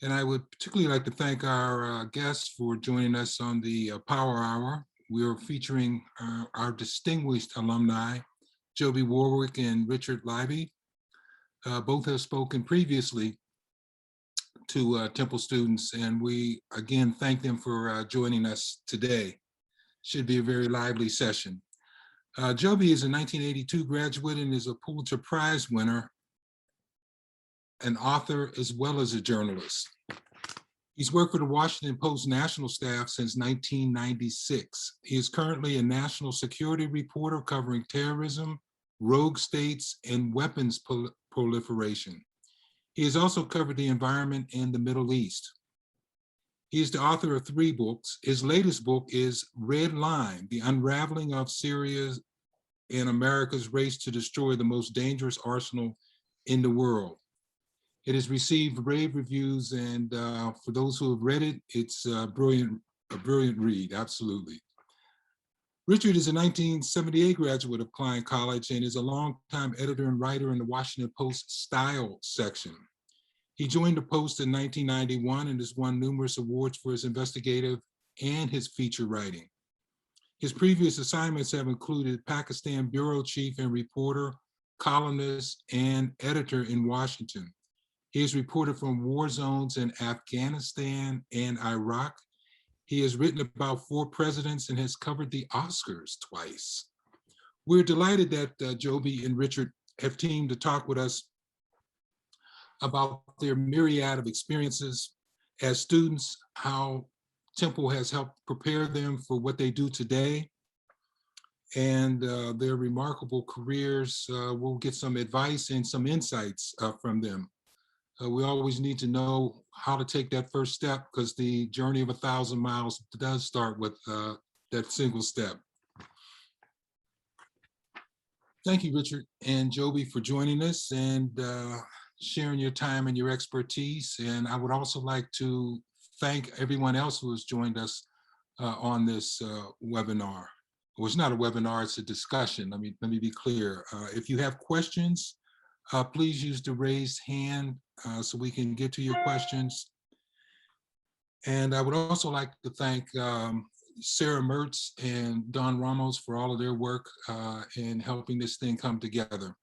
And I would particularly like to thank our guests for joining us on the Power Hour. We're featuring our distinguished alumni, Joby Warrick and Richard Leiby. Both have spoken previously to Temple students, and we again thank them for joining us today. Should be a very lively session. Joby is a 1982 graduate and is a Pulitzer Prize winner, an author, as well as a journalist. He's worked for the Washington Post national staff since 1996. He is currently a national security reporter covering terrorism, rogue states, and weapons proliferation. He has also covered the environment in the Middle East. He is the author of 3 books. His latest book is Red Line, The Unraveling of Syria and America's Race to Destroy the Most Dangerous Arsenal in the World. It has received rave reviews, and for those who have read it, it's a brilliant read, absolutely. Richard is a 1978 graduate of Klein College and is a longtime editor and writer in the Washington Post Style section. He joined the Post in 1991 and has won numerous awards for his investigative and his feature writing. His previous assignments have included Pakistan bureau chief and reporter, columnist, and editor in Washington. He has reported from war zones in Afghanistan and Iraq. He has written about 4 presidents and has covered the Oscars twice. We're delighted that Joby and Richard have teamed to talk with us about their myriad of experiences as students, how Temple has helped prepare them for what they do today, and their remarkable careers. We'll get some advice and some insights from them. We always need to know how to take that first step, because the journey of 1,000 miles does start with that single step. Thank you, Richard and Joby, for joining us and sharing your time and your expertise. And I would also like to thank everyone else who has joined us on this webinar. Well, it's not a webinar, it's a discussion. Let me be clear. If you have questions, please use the raised hand so we can get to your questions. And I would also like to thank Sarah Mertz and Don Ramos for all of their work in helping this thing come together.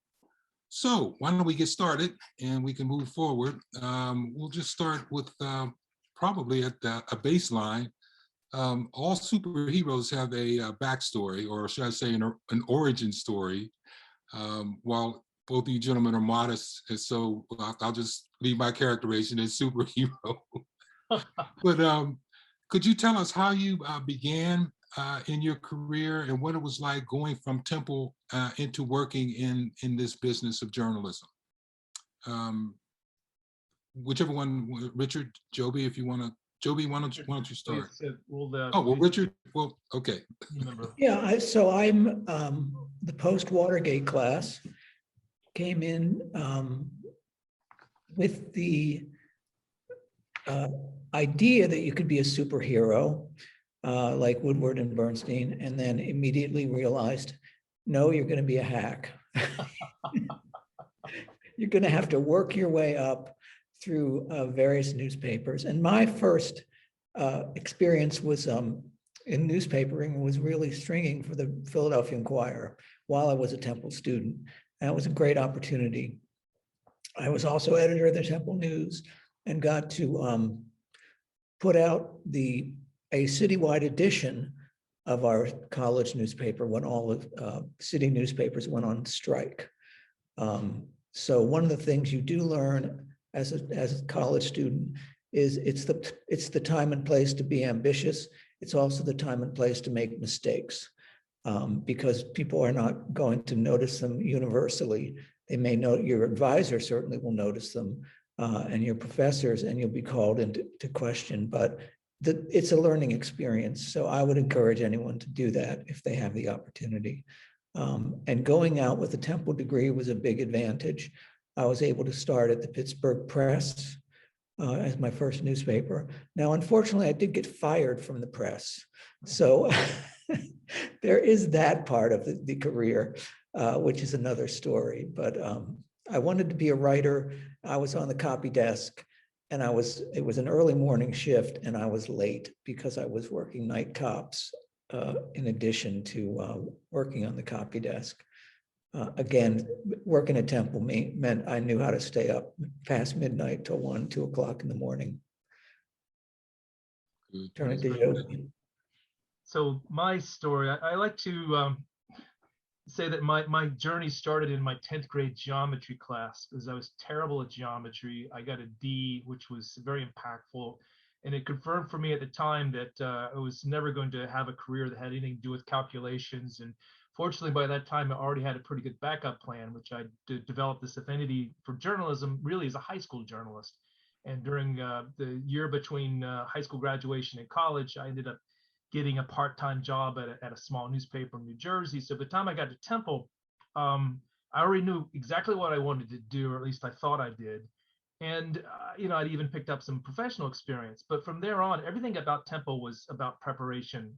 So why don't we get started and we can move forward. We'll just start with probably at a baseline. All superheroes have a backstory, or should I say an origin story, while both of you gentlemen are modest, and so I'll just leave my characterization as superhero. But could you tell us how you began in your career and what it was like going from Temple into working in this business of journalism? Whichever one, Richard, Joby, if you want to. Joby, why don't you start? Well, Richard, well, okay. Yeah, so I'm the post-Watergate class. Came in with the idea that you could be a superhero like Woodward and Bernstein, and then immediately realized, no, you're going to be a hack. You're going to have to work your way up through various newspapers. And my first experience was in newspapering, was really stringing for the Philadelphia Inquirer while I was a Temple student. That was a great opportunity. I was also editor of the Temple News and got to put out a citywide edition of our college newspaper when all of city newspapers went on strike. So one of the things you do learn as a college student is it's the time and place to be ambitious. It's also the time and place to make mistakes. Because people are not going to notice them universally. They may know, your advisor certainly will notice them, and your professors, and you'll be called into question, but it's a learning experience. So I would encourage anyone to do that if they have the opportunity. And going out with a Temple degree was a big advantage. I was able to start at the Pittsburgh Press as my first newspaper. Now, unfortunately, I did get fired from the press. So there is that part of the career, which is another story. But I wanted to be a writer. I was on the copy desk, and it was an early morning shift, and I was late because I was working night cops in addition to working on the copy desk. Again, working at Temple meant I knew how to stay up past midnight till 1, 2 o'clock in the morning. Good. Turn it to Joby. So my story, I like to say that my journey started in my 10th grade geometry class because I was terrible at geometry. I got a D, which was very impactful. And it confirmed for me at the time that I was never going to have a career that had anything to do with calculations. And fortunately, by that time, I already had a pretty good backup plan, which I developed this affinity for journalism really as a high school journalist. And during the year between high school graduation and college, I ended up getting a part-time job at a small newspaper in New Jersey. So by the time I got to Temple, I already knew exactly what I wanted to do, or at least I thought I did. And, I'd even picked up some professional experience. But from there on, everything about Temple was about preparation,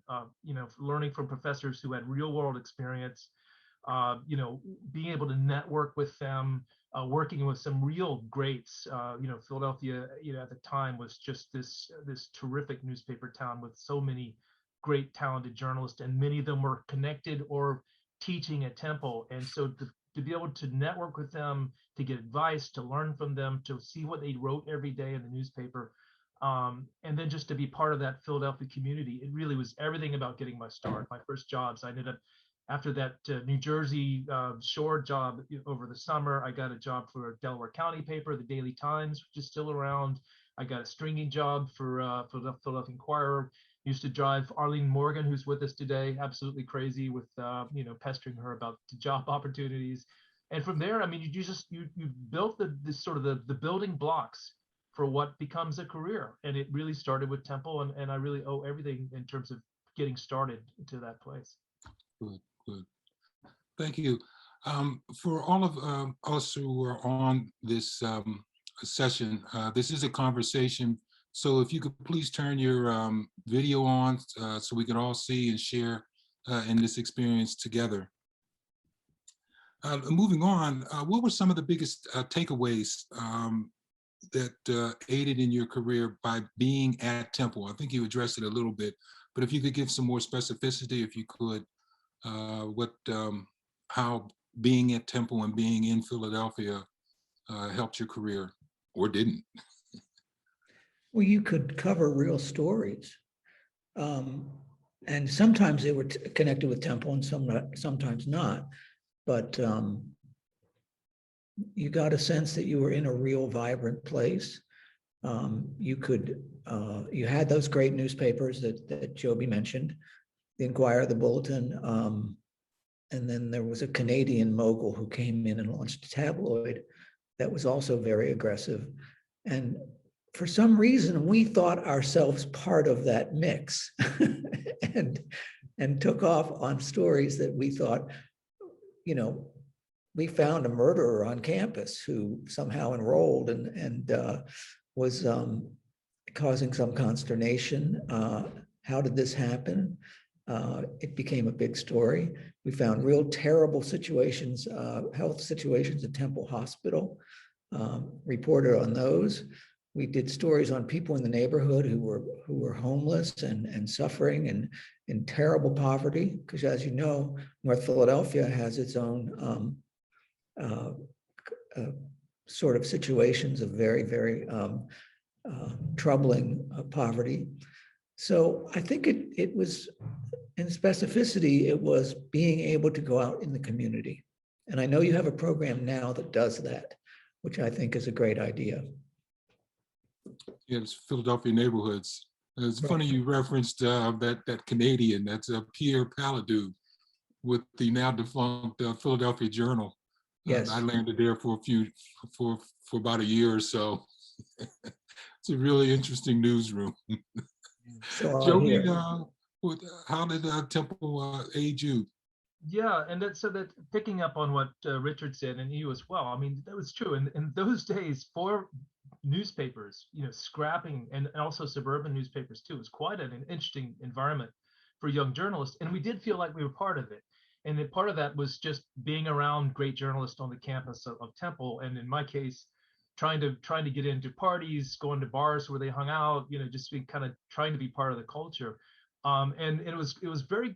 learning from professors who had real world experience, being able to network with them, working with some real greats. Philadelphia, at the time was just this terrific newspaper town with so many great talented journalists, and many of them were connected or teaching at Temple. And so to be able to network with them, to get advice, to learn from them, to see what they wrote every day in the newspaper, and then just to be part of that Philadelphia community, it really was everything about getting my start. My first jobs, I ended up, after that New Jersey shore job over the summer, I got a job for a Delaware County paper, the Daily Times, which is still around. I got a stringing job for the Philadelphia Inquirer. Used to drive Arlene Morgan, who's with us today, absolutely crazy with pestering her about job opportunities. And from there, I mean, you built the building blocks for what becomes a career. And it really started with Temple, and I really owe everything in terms of getting started to that place. Good, good. Thank you. For all of us who are on this session, this is a conversation. So if you could please turn your video on so we can all see and share in this experience together. Moving on, what were some of the biggest takeaways that aided in your career by being at Temple? I think you addressed it a little bit, but if you could give some more specificity, if you could, how being at Temple and being in Philadelphia helped your career, or didn't. Well, you could cover real stories. And sometimes they were connected with Temple and sometimes not. But you got a sense that you were in a real vibrant place. You had those great newspapers that Joby mentioned, the Inquirer, the Bulletin, and then there was a Canadian mogul who came in and launched a tabloid that was also very aggressive. And for some reason, we thought ourselves part of that mix and took off on stories that we thought, we found a murderer on campus who somehow enrolled and was causing some consternation. How did this happen? It became a big story. We found real terrible situations, health situations at Temple Hospital, reported on those. We did stories on people in the neighborhood who were homeless and suffering and in terrible poverty, because as you know, North Philadelphia has its own sort of situations of very, very troubling poverty. So I think it was, in specificity, it was being able to go out in the community. And I know you have a program now that does that, which I think is a great idea. Yes, Philadelphia neighborhoods. It's funny you referenced that Canadian, that's Pierre Paladude with the now defunct Philadelphia Journal. Yes. I landed there for about a year or so. It's a really interesting newsroom. So Joby, how did Temple aid you? Yeah, and that picking up on what Richard said, and you as well. I mean, that was true. In those days, for newspapers, scrapping, and also suburban newspapers too, was quite an interesting environment for young journalists. And we did feel like we were part of it. And part of that was just being around great journalists on the campus of Temple. And in my case, trying to get into parties, going to bars where they hung out, just be kind of trying to be part of the culture. And it was very,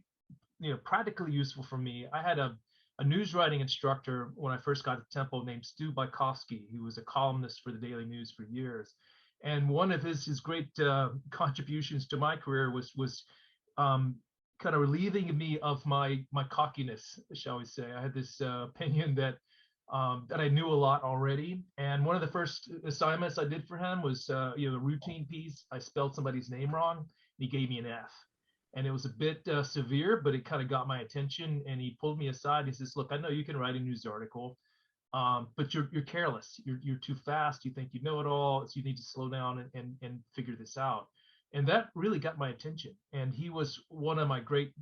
practically useful for me. I had a news writing instructor when I first got to Temple named Stu Bykowski. He was a columnist for the Daily News for years. And one of his great contributions to my career was kind of relieving me of my cockiness, shall we say. I had this opinion that I knew a lot already. And one of the first assignments I did for him was, the routine piece. I spelled somebody's name wrong. And he gave me an F. And it was a bit severe, but it kind of got my attention. And he pulled me aside. He says, "Look, I know you can write a news article, but you're careless. You're too fast. You think you know it all. So you need to slow down and figure this out." And that really got my attention. And he was one of my great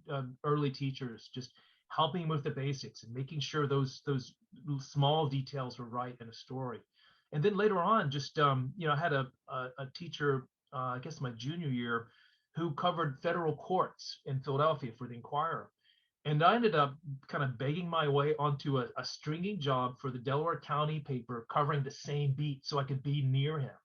early teachers, just helping with the basics and making sure those small details were right in a story. And then later on, just I had a teacher, I guess my junior year, who covered federal courts in Philadelphia for the Inquirer. And I ended up kind of begging my way onto a stringing job for the Delaware County paper covering the same beat so I could be near him.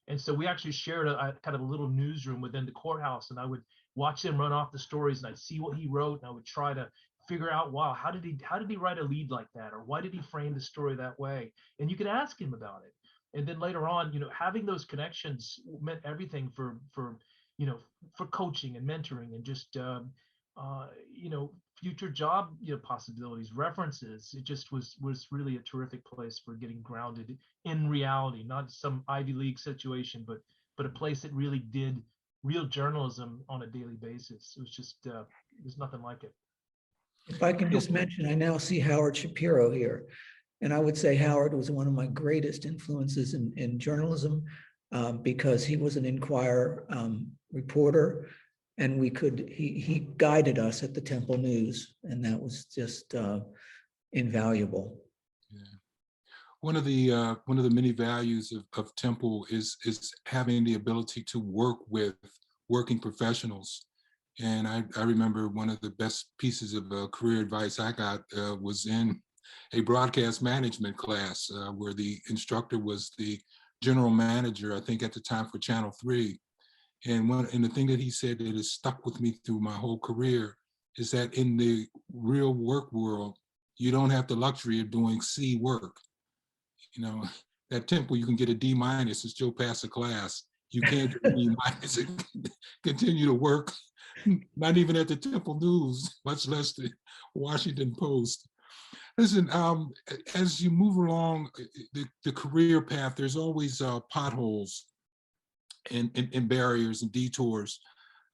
And so we actually shared a kind of a little newsroom within the courthouse, and I would watch him run off the stories, and I'd see what he wrote, and I would try to figure out, wow, how did he write a lead like that, or why did he frame the story that way? And you could ask him about it. And then later on, having those connections meant everything for coaching and mentoring and just future job possibilities, references. It just was really a terrific place for getting grounded in reality, not some Ivy League situation, but a place that really did real journalism on a daily basis. It was just there's nothing like it. If I can just mention, I now see Howard Shapiro here. And I would say Howard was one of my greatest influences in journalism because he was an Inquirer reporter, and he guided us at the Temple News, and that was just invaluable. Yeah. One of the many values of Temple is having the ability to work with working professionals. And I remember one of the best pieces of career advice I got was in a broadcast management class where the instructor was the general manager, I think at the time, for Channel 3. And the thing that he said that has stuck with me through my whole career is that in the real work world, you don't have the luxury of doing C work. At Temple, you can get a D- as Joe passed a class. You can't get a D- and continue to work, not even at the Temple News, much less the Washington Post. Listen, as you move along the career path, there's always potholes and barriers and detours.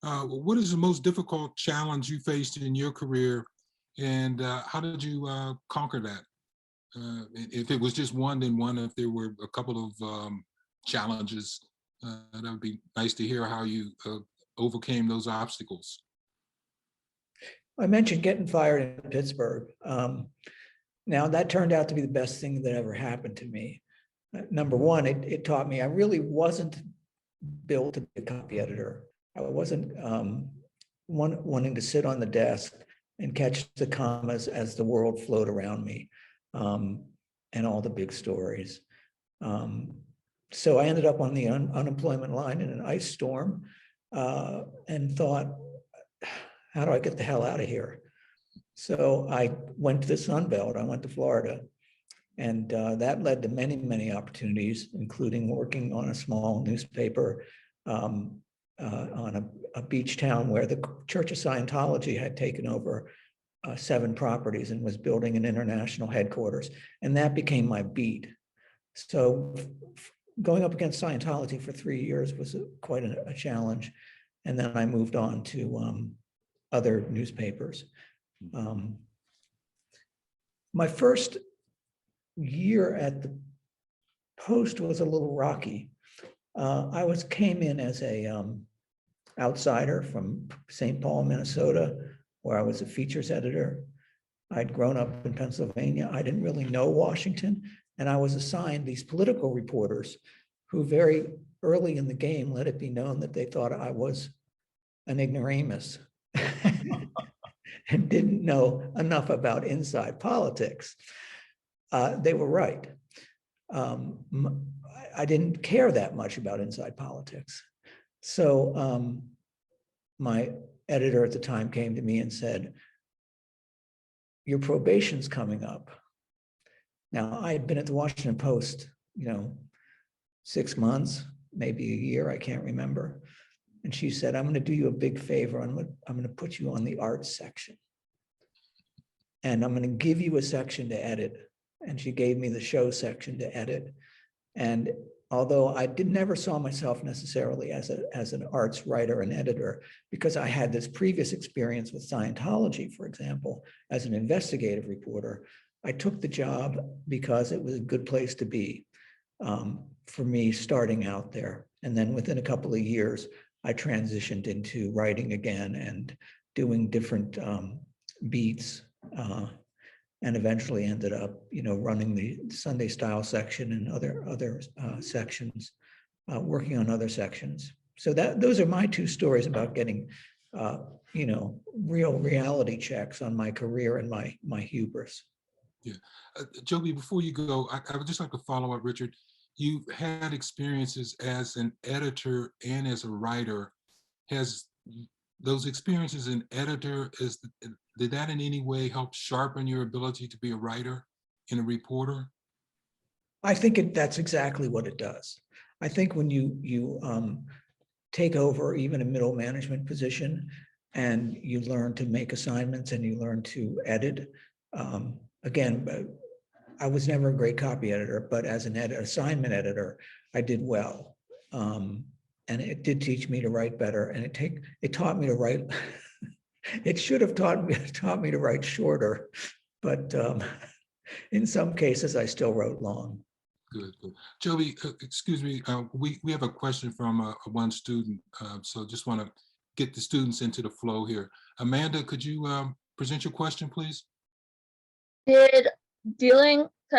What is the most difficult challenge you faced in your career, and how did you conquer that? If it was just one, then one. If there were a couple of challenges, that would be nice to hear how you overcame those obstacles. I mentioned getting fired in Pittsburgh. Now that turned out to be the best thing that ever happened to me. Number one, it taught me I really wasn't built to be a copy editor. I wasn't wanting to sit on the desk and catch the commas as the world flowed around me, and all the big stories. So I ended up on the unemployment line in an ice storm, and thought, how do I get the hell out of here? So I went to the Sun Belt. I went to Florida, and that led to many, many opportunities, including working on a small newspaper on a beach town where the Church of Scientology had taken over 7 properties and was building an international headquarters. And that became my beat. So going up against Scientology for 3 years was quite a challenge. And then I moved on to other newspapers. My first year at the Post was a little rocky. I came in as a outsider from St. Paul, Minnesota, where I was a features editor. I'd grown up in Pennsylvania. I didn't really know Washington, and I was assigned these political reporters who very early in the game let it be known that they thought I was an ignoramus and didn't know enough about inside politics. They were right. I didn't care that much about inside politics. So my editor at the time came to me and said, your probation's coming up. Now, I had been at the Washington Post, 6 months, maybe a year, I can't remember. And she said, I'm going to do you a big favor. I'm going to put you on the arts section. And I'm going to give you a section to edit. And she gave me the show section to edit. And although I never saw myself necessarily as an arts writer and editor, because I had this previous experience with Scientology, for example, as an investigative reporter, I took the job because it was a good place to be for me starting out there. And then within a couple of years, I transitioned into writing again and doing different beats, and eventually ended up, running the Sunday Style section and other sections, working on other sections. So those are my two stories about getting, real reality checks on my career and my hubris. Yeah. Joby, before you go, I would just like to follow up, Richard. You had experiences as an editor and as a writer. Has those experiences in editor, did that in any way help sharpen your ability to be a writer and a reporter? I think that's exactly what it does. I think when you take over even a middle management position and you learn to make assignments and you learn to edit, again, I was never a great copy editor, but as an assignment editor, I did well. And it did teach me to write better, and it taught me to write. It should have taught me to write shorter, but in some cases I still wrote long. Good. Joby, excuse me, we have a question from one student, so just want to get the students into the flow here. Amanda, could you present your question, please? I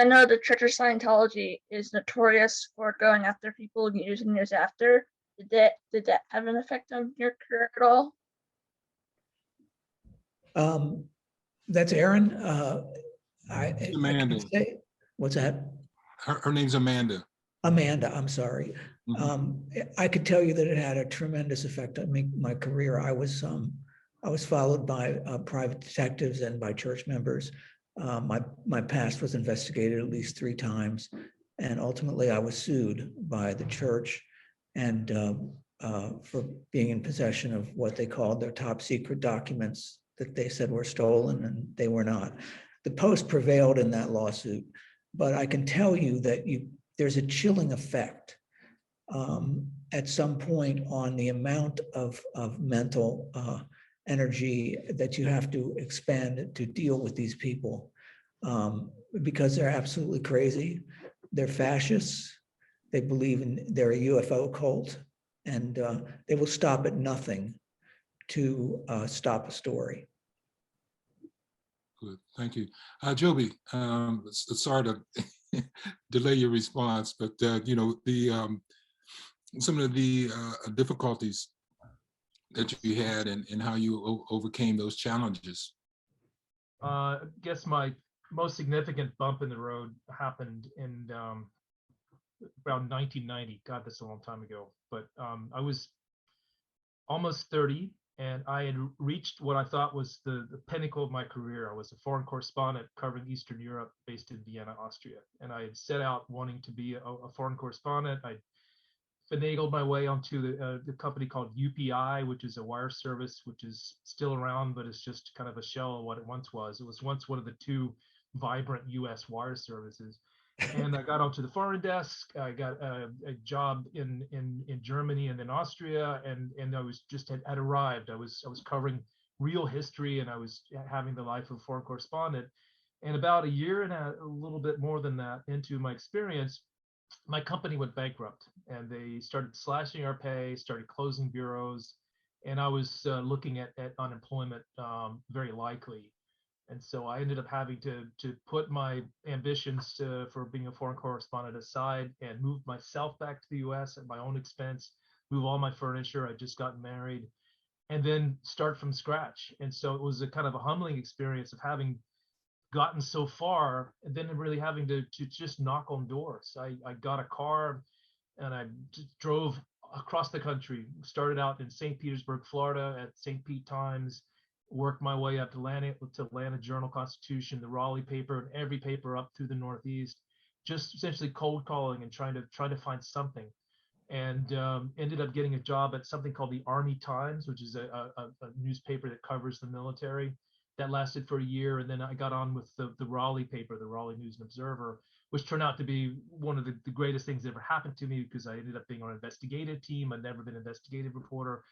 know the Church of Scientology is notorious for going after people years and years after. Did that have an effect on your career at all? That's Erin. Amanda. I can say, what's that? Her name's Amanda. Amanda, I'm sorry. Mm-hmm. I could tell you that it had a tremendous effect on my career. I was followed by private detectives and by church members. My past was investigated at least 3 times, and ultimately I was sued by the church and for being in possession of what they called their top secret documents that they said were stolen, and they were not. The Post prevailed in that lawsuit, but I can tell you that there's a chilling effect at some point on the amount of mental energy that you have to expend to deal with these people, because they're absolutely crazy. They're fascists. They believe they're a UFO cult, and they will stop at nothing to stop a story. Good, thank you. Joby, sorry to delay your response, but some of the difficulties that you had and how you overcame those challenges. I guess my most significant bump in the road happened in around 1990. God, that's a long time ago. But I was almost 30, and I had reached what I thought was the pinnacle of my career. I was a foreign correspondent covering Eastern Europe, based in Vienna, Austria. And I had set out wanting to be a foreign correspondent. I finagled my way onto the company called UPI, which is a wire service, which is still around, but it's just kind of a shell of what it once was. It was once one of the 2 vibrant US wire services. And I got onto the foreign desk. I got a job in Germany and then Austria, and I was just had arrived. I was covering real history, and I was having the life of a foreign correspondent. And about a year and a little bit more than that into my experience, my company went bankrupt, and they started slashing our pay, started closing bureaus, and I was looking at unemployment very likely. And so I ended up having to put my ambitions for being a foreign correspondent aside and move myself back to the US at my own expense, move all my furniture. I just got married, and then start from scratch. And so it was a kind of a humbling experience of having gotten so far and then really having to just knock on doors. I got a car and I drove across the country. Started out in St. Petersburg, Florida, at St. Pete Times. Worked my way up to Atlanta Journal-Constitution, the Raleigh paper, and every paper up through the Northeast. Just essentially cold calling and trying to find something. And ended up getting a job at something called the Army Times, which is a newspaper that covers the military. That lasted for a year, and then I got on with the Raleigh paper, the Raleigh News and Observer, which turned out to be one of the greatest things that ever happened to me, because I ended up being on an investigative team. I'd never been an investigative reporter.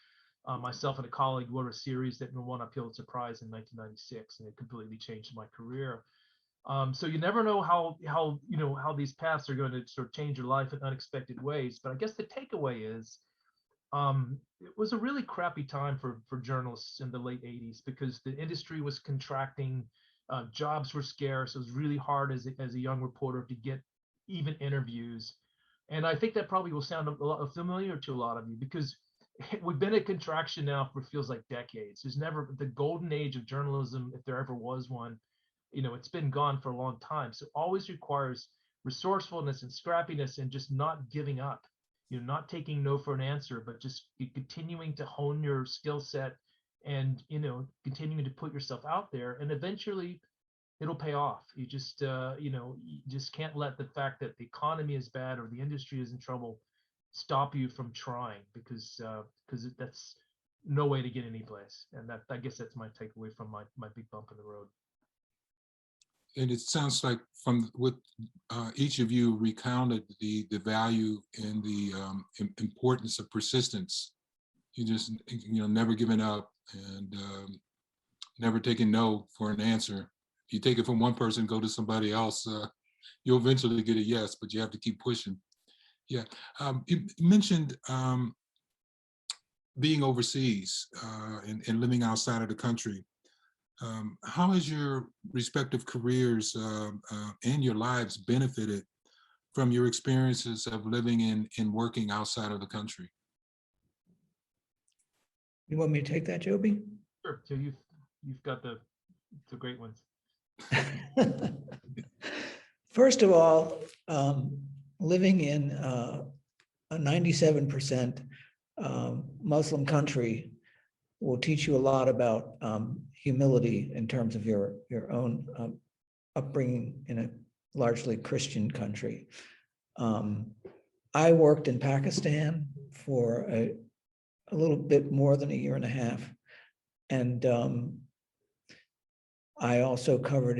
Myself and a colleague wrote a series that won a Pulitzer Prize in 1996, and it completely changed my career. So you never know how these paths are going to sort of change your life in unexpected ways. But I guess the takeaway is, it was a really crappy time for journalists in the late 80s, because the industry was contracting, jobs were scarce. It was really hard as a young reporter to get even interviews. And I think that probably will sound a lot familiar to a lot of you, because we've been in contraction now for feels like decades. There's never the golden age of journalism, if there ever was one. It's been gone for a long time. So it always requires resourcefulness and scrappiness, and just not giving up. Not taking no for an answer, but just continuing to hone your skill set, and continuing to put yourself out there, and eventually it'll pay off. You just you just can't let the fact that the economy is bad or the industry is in trouble stop you from trying, because that's no way to get any place. And that, I guess, that's my takeaway from my big bump in the road. And it sounds like from what each of you recounted, the value and the importance of persistence. You just never giving up, and never taking no for an answer. If you take it from one person, go to somebody else, you'll eventually get a yes, but you have to keep pushing. Yeah, you mentioned being overseas and living outside of the country. How has your respective careers and your lives benefited from your experiences of living and working outside of the country? You want me to take that, Joby? Sure. So you've got the great ones. First of all, living in a 97% Muslim country will teach you a lot about humility in terms of your own upbringing in a largely Christian country. I worked in Pakistan for a little bit more than a year and a half, and I also covered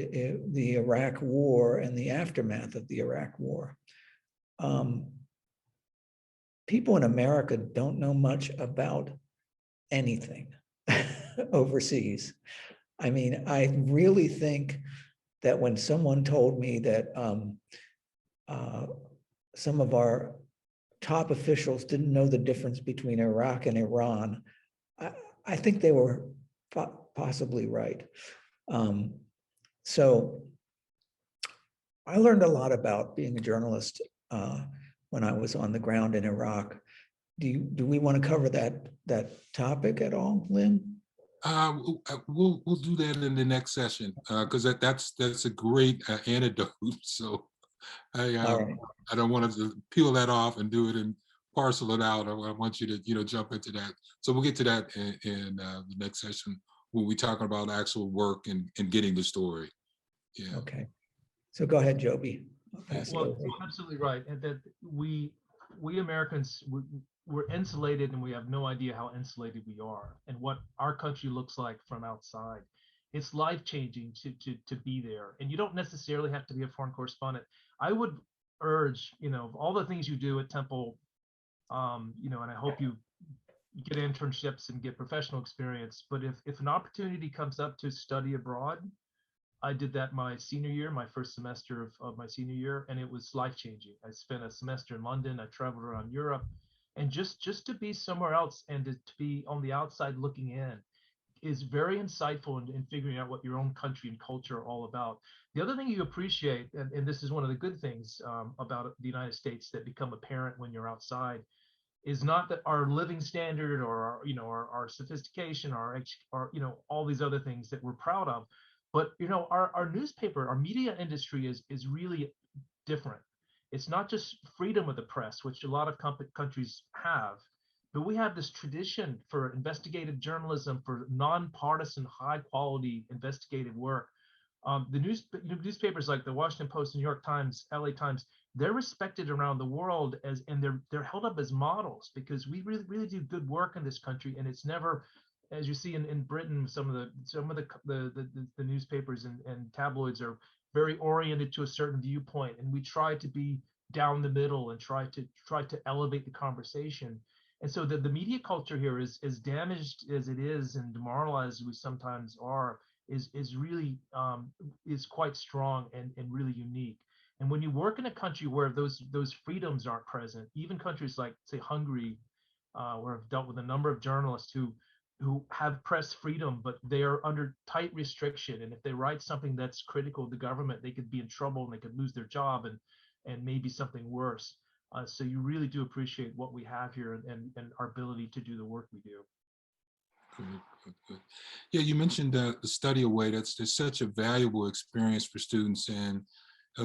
the Iraq War and the aftermath of the Iraq War. People in America don't know much about anything overseas. I mean, I really think that when someone told me that some of our top officials didn't know the difference between Iraq and Iran, I think they were possibly right. So I learned a lot about being a journalist when I was on the ground in Iraq. Do we want to cover that topic at all, Linn? We'll do that in the next session, because that's a great anecdote. So I don't want to peel that off and do it and parcel it out. I want you to jump into that. So we'll get to that in the next session when we talk about actual work and getting the story. Yeah. Okay. So go ahead, Joby. Well, absolutely right. And that we Americans, we're insulated, and we have no idea how insulated we are and what our country looks like from outside. It's life-changing to be there. And you don't necessarily have to be a foreign correspondent. I would urge, all the things you do at Temple, and I hope you get internships and get professional experience. But if an opportunity comes up to study abroad, I did that my senior year, my first semester of my senior year, and it was life-changing. I spent a semester in London. I traveled around Europe, and just to be somewhere else and to be on the outside looking in is very insightful in figuring out what your own country and culture are all about. The other thing you appreciate, and this is one of the good things about the United States that become apparent when you're outside, is not that our living standard or our sophistication, our all these other things that we're proud of, but our newspaper, our media industry is really different. It's not just freedom of the press, which a lot of countries have, but we have this tradition for investigative journalism, for nonpartisan, high-quality investigative work. The newspapers like the Washington Post, New York Times, LA Times, they're respected around the world and they're held up as models because we really do good work in this country, and it's never, as you see in Britain, some of the newspapers and tabloids are very oriented to a certain viewpoint, and we try to be down the middle and try to elevate the conversation. And so the media culture here is as damaged as it is and demoralized as we sometimes are, is really is quite strong and really unique. And when you work in a country where those freedoms aren't present, even countries like, say, Hungary, where I've dealt with a number of journalists who have press freedom, but they are under tight restriction. And if they write something that's critical of the government, they could be in trouble and they could lose their job and maybe something worse. So you really do appreciate what we have here and our ability to do the work we do. Good. Yeah, you mentioned the study away. That's such a valuable experience for students, and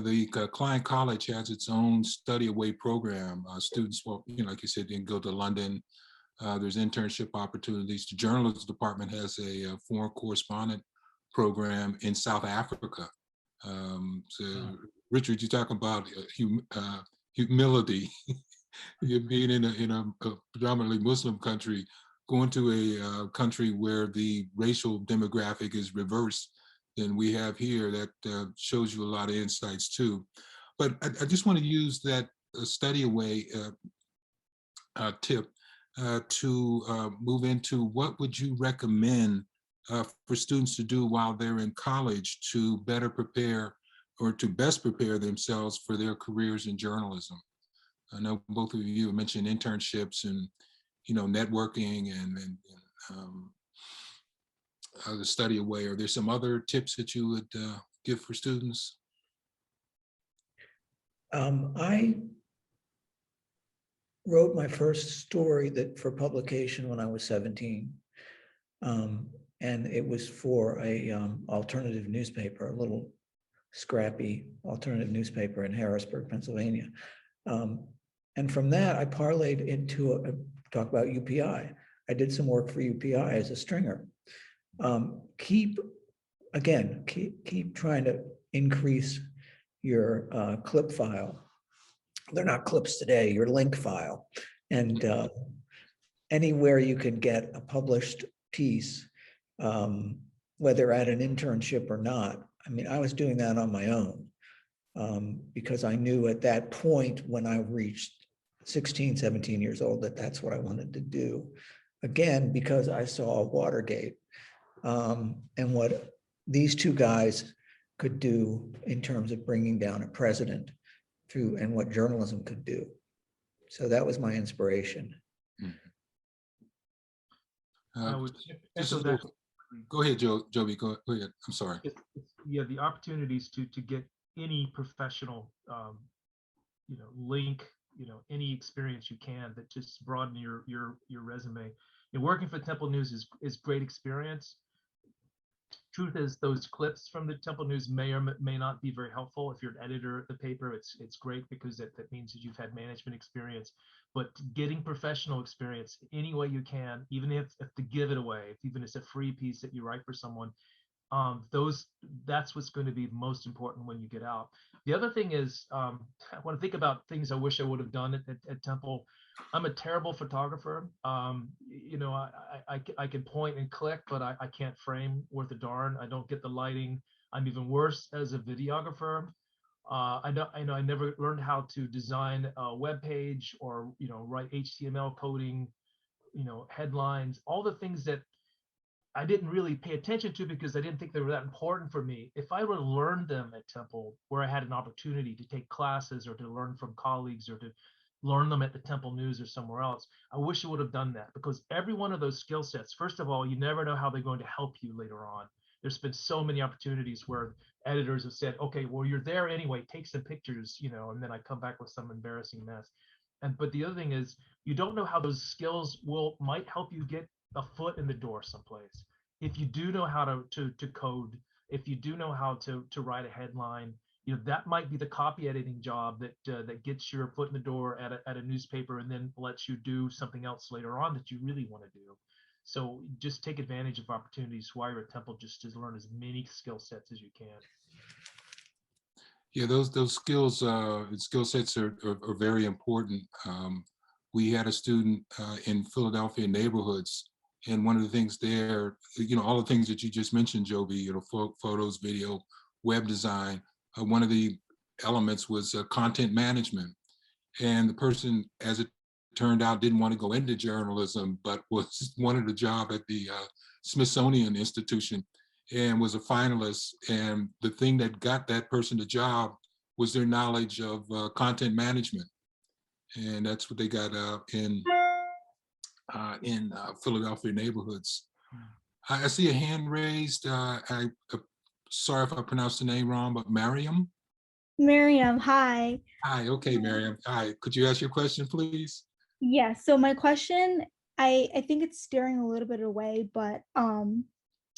the Klein College has its own study away program. Students, well, like you said, they can go to London. There's internship opportunities. The journalism department has a foreign correspondent program in South Africa. So, Richard, you talk about humility. You're being in a predominantly Muslim country, going to a country where the racial demographic is reversed than we have here. That shows you a lot of insights too. But I just want to use that study away tip to move into what would you recommend for students to do while they're in college to better prepare or to best prepare themselves for their careers in journalism. I know both of you mentioned internships and networking and the study away. Are there some other tips that you would give for students? I wrote my first story for publication when I was 17. And it was for a alternative newspaper, a little scrappy alternative newspaper in Harrisburg, Pennsylvania. And from that, I parlayed into talk about UPI. I did some work for UPI as a stringer. Keep trying to increase your clip file. They're not clips today, your link file. And anywhere you can get a published piece, whether at an internship or not. I mean, I was doing that on my own because I knew at that point when I reached 16, 17 years old, that's what I wanted to do. Again, because I saw Watergate and what these two guys could do in terms of bringing down a president through and what journalism could do. So that was my inspiration. I would go ahead, Joby. Go ahead. I'm sorry. Yeah, the opportunities to get any professional, link, any experience you can that just broaden your resume. Working for Temple News is great experience. Truth is, those clips from the Temple News may or may not be very helpful. If you're an editor at the paper, it's great because that means that you've had management experience. But getting professional experience any way you can, even if to give it away, even if it's a free piece that you write for someone, that's what's going to be most important when you get out. The other thing is, when I think about things I wish I would have done at Temple, I'm a terrible photographer. I can point and click, but I can't frame worth a darn. I don't get the lighting. I'm even worse as a videographer. I never learned how to design a web page or write HTML coding, headlines, all the things that I didn't really pay attention to because I didn't think they were that important for me. If I would have learned them at Temple, where I had an opportunity to take classes or to learn from colleagues or to learn them at the Temple News or somewhere else, I wish I would have done that, because every one of those skill sets, first of all, you never know how they're going to help you later on. There's been so many opportunities where editors have said, okay, well, you're there anyway, take some pictures, and then I come back with some embarrassing mess. But the other thing is, you don't know how those skills might help you get a foot in the door someplace. If you do know how to code, if you do know how to write a headline, you know, that might be the copy editing job that that gets your foot in the door at a newspaper and then lets you do something else later on that you really want to do. So just take advantage of opportunities while you're at Temple, just to learn as many skill sets as you can. Yeah, those skills and skill sets are very important. We had a student in Philadelphia neighborhoods, and one of the things there, you know, all the things that you just mentioned, Joby, you know, photos, video, web design. One of the elements was content management, and the person, as it turned out, didn't want to go into journalism, but wanted a job at the Smithsonian Institution, and was a finalist. And the thing that got that person the job was their knowledge of content management. And that's what they got in Philadelphia neighborhoods. I see a hand raised. Sorry if I pronounced the name wrong, but Miriam. Miriam, hi. Hi, okay, Miriam. Hi, could you ask your question, please? Yeah, so my question, I think it's steering a little bit away, but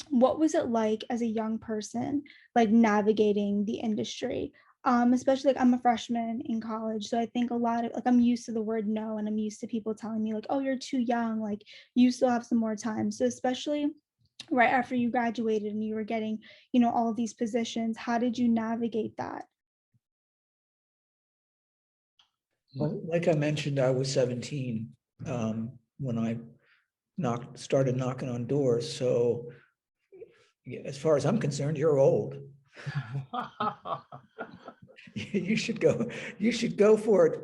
what was it like as a young person, like navigating the industry? Especially like I'm a freshman in college, so I think a lot of like I'm used to the word no, and I'm used to people telling me like, oh, you're too young, like you still have some more time. So especially right after you graduated and you were getting, you know, all of these positions, how did you navigate that? Well, like I mentioned, I was 17 when I started knocking on doors. So yeah, as far as I'm concerned, you're old. You should go for it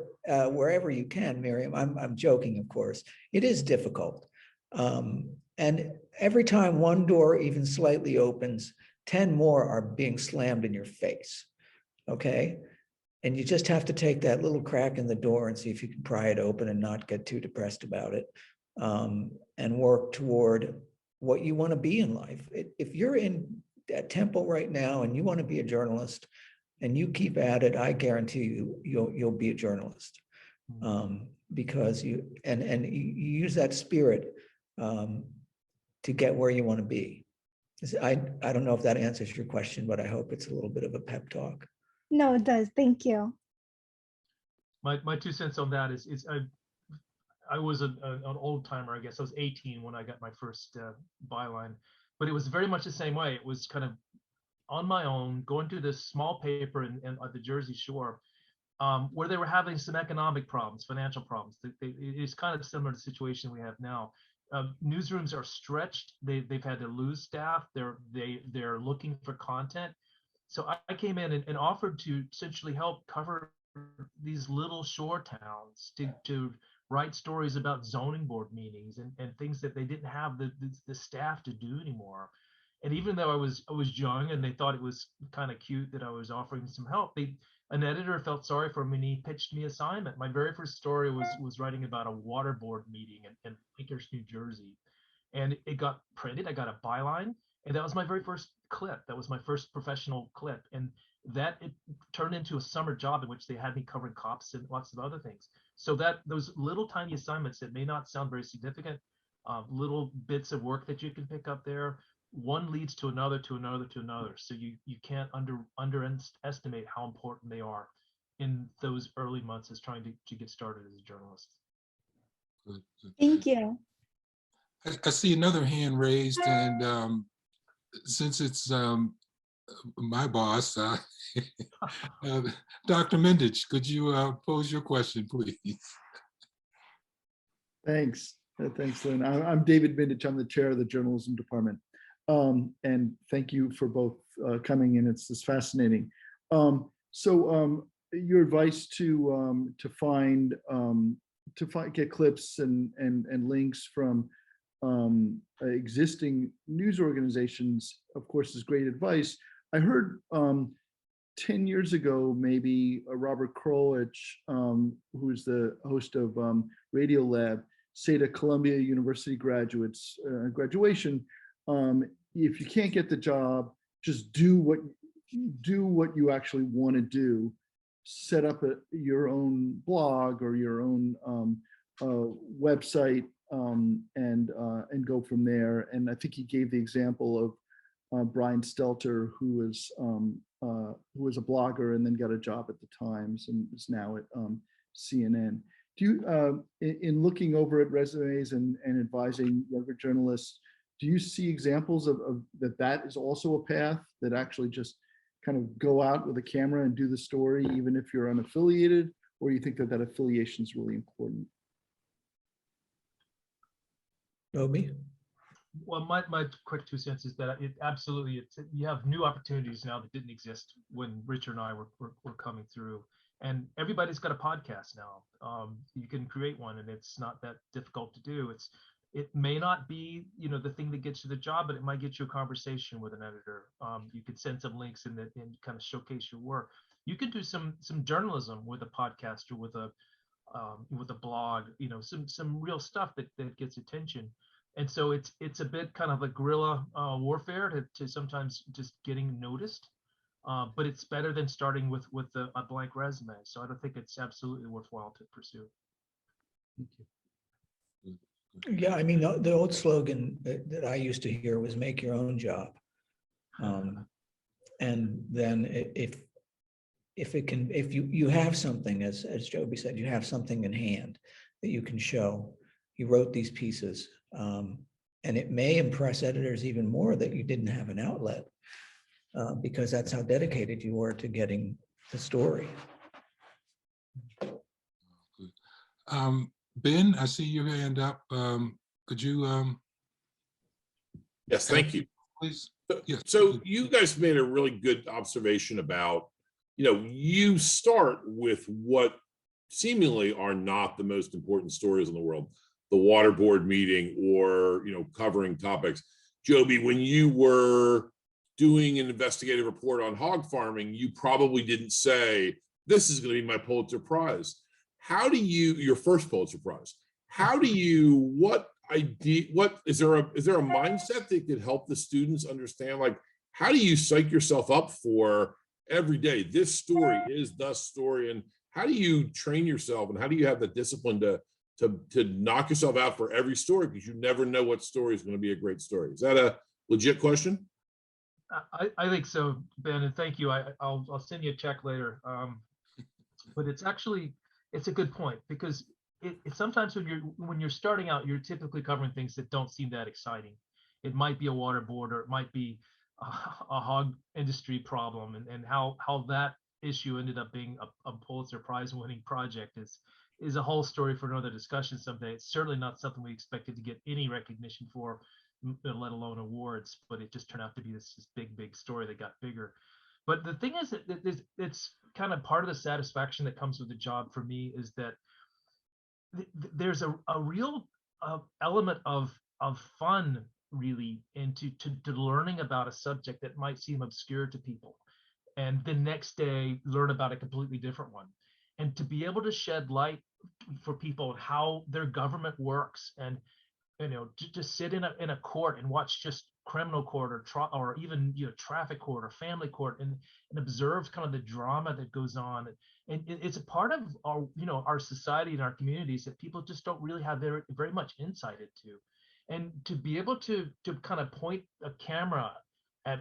wherever you can, Miriam. I'm joking, of course. It is difficult. And every time one door even slightly opens, 10 more are being slammed in your face. Okay. And you just have to take that little crack in the door and see if you can pry it open and not get too depressed about it, and work toward what you want to be in life. If you're at Temple right now and you want to be a journalist and you keep at it, I guarantee you'll be a journalist, because you use that spirit to get where you want to be. I don't know if that answers your question, but I hope it's a little bit of a pep talk. No, it does. Thank you. My 2 cents on that is I was an old timer, I guess. I was 18 when I got my first byline, but it was very much the same way. It was kind of on my own, going to this small paper in at the Jersey Shore, where they were having some economic problems, financial problems. It is kind of similar to the situation we have now. Newsrooms are stretched. They've had to lose staff. They're looking for content. So I came in and offered to essentially help cover these little shore towns, to write stories about zoning board meetings and things that they didn't have the staff to do anymore. And even though I was young and they thought it was kind of cute that I was offering some help, an editor felt sorry for me and he pitched me assignment. My very first story was writing about a water board meeting in Lakehurst, New Jersey. And it got printed. I got a byline. And that was my very first clip. That was my first professional clip. And it turned into a summer job in which they had me covering cops and lots of other things. So those little tiny assignments that may not sound very significant, little bits of work that you can pick up there, one leads to another, to another, to another. So you can't underestimate how important they are in those early months as trying to get started as a journalist. Good. Thank you. I see another hand raised, and since it's my boss, Dr. Mendich, could you pose your question, please? Thanks. Thanks, Lynn. I'm David Mendich. I'm the chair of the journalism department. And thank you for both coming in. It's fascinating. So your advice to get clips and links from existing news organizations, of course, is great advice. I heard 10 years ago, maybe Robert Krulwich, who's the host of Radio Lab, say to Columbia University graduates, graduation, if you can't get the job, just do what you actually want to do. Set up your own blog or your own website, and go from there. And I think he gave the example of Brian Stelter, who was who was a blogger and then got a job at the Times and is now at CNN. Do you, in looking over at resumes and advising younger journalists, do you see examples of that is also a path that actually just kind of go out with a camera and do the story, even if you're unaffiliated, or you think that affiliation is really important? Joby? Well, my quick 2 cents is that it absolutely, you have new opportunities now that didn't exist when Richard and I were coming through. And everybody's got a podcast now. You can create one, and it's not that difficult to do. It may not be, the thing that gets you the job, but it might get you a conversation with an editor. You could send some links and kind of showcase your work. You could do some journalism with a podcast or with a blog. Some real stuff that gets attention. And so it's a bit kind of a guerrilla warfare to sometimes just getting noticed. But it's better than starting with a blank resume. So I don't think it's absolutely worthwhile to pursue. Thank you. Yeah, I mean, the old slogan that I used to hear was "make your own job," and then if you have something, as Joby said, you have something in hand that you can show. You wrote these pieces, and it may impress editors even more that you didn't have an outlet, because that's how dedicated you were to getting the story. Ben, I see your hand up. Could you? Yes, thank you. Please. Yes. So you guys made a really good observation about, you start with what seemingly are not the most important stories in the world, the water board meeting or, covering topics. Joby, when you were doing an investigative report on hog farming, you probably didn't say, this is going to be my Pulitzer Prize. How do you, your first Pulitzer Prize, what is there a mindset that could help the students understand, like, how do you psych yourself up for every day? This story is the story. And how do you train yourself, and how do you have the discipline to knock yourself out for every story? Because you never know what story is going to be a great story. Is that a legit question? I think so, Ben, and thank you. I'll send you a check later. But it's a good point, because it sometimes when you're starting out, you're typically covering things that don't seem that exciting. It might be a water board, or it might be a hog industry problem, and how that issue ended up being a Pulitzer Prize winning project is a whole story for another discussion someday. It's certainly not something we expected to get any recognition for, let alone awards, but it just turned out to be this big story that got bigger. But the thing is that it's kind of part of the satisfaction that comes with the job for me, is that there's a real element of fun, really, into learning about a subject that might seem obscure to people, and the next day learn about a completely different one, and to be able to shed light for people on how their government works, and to sit in a court and watch just criminal court or even traffic court or family court, and observe kind of the drama that goes on. And it's a part of our our society and our communities that people just don't really have very much insight into. And to be able to kind of point a camera at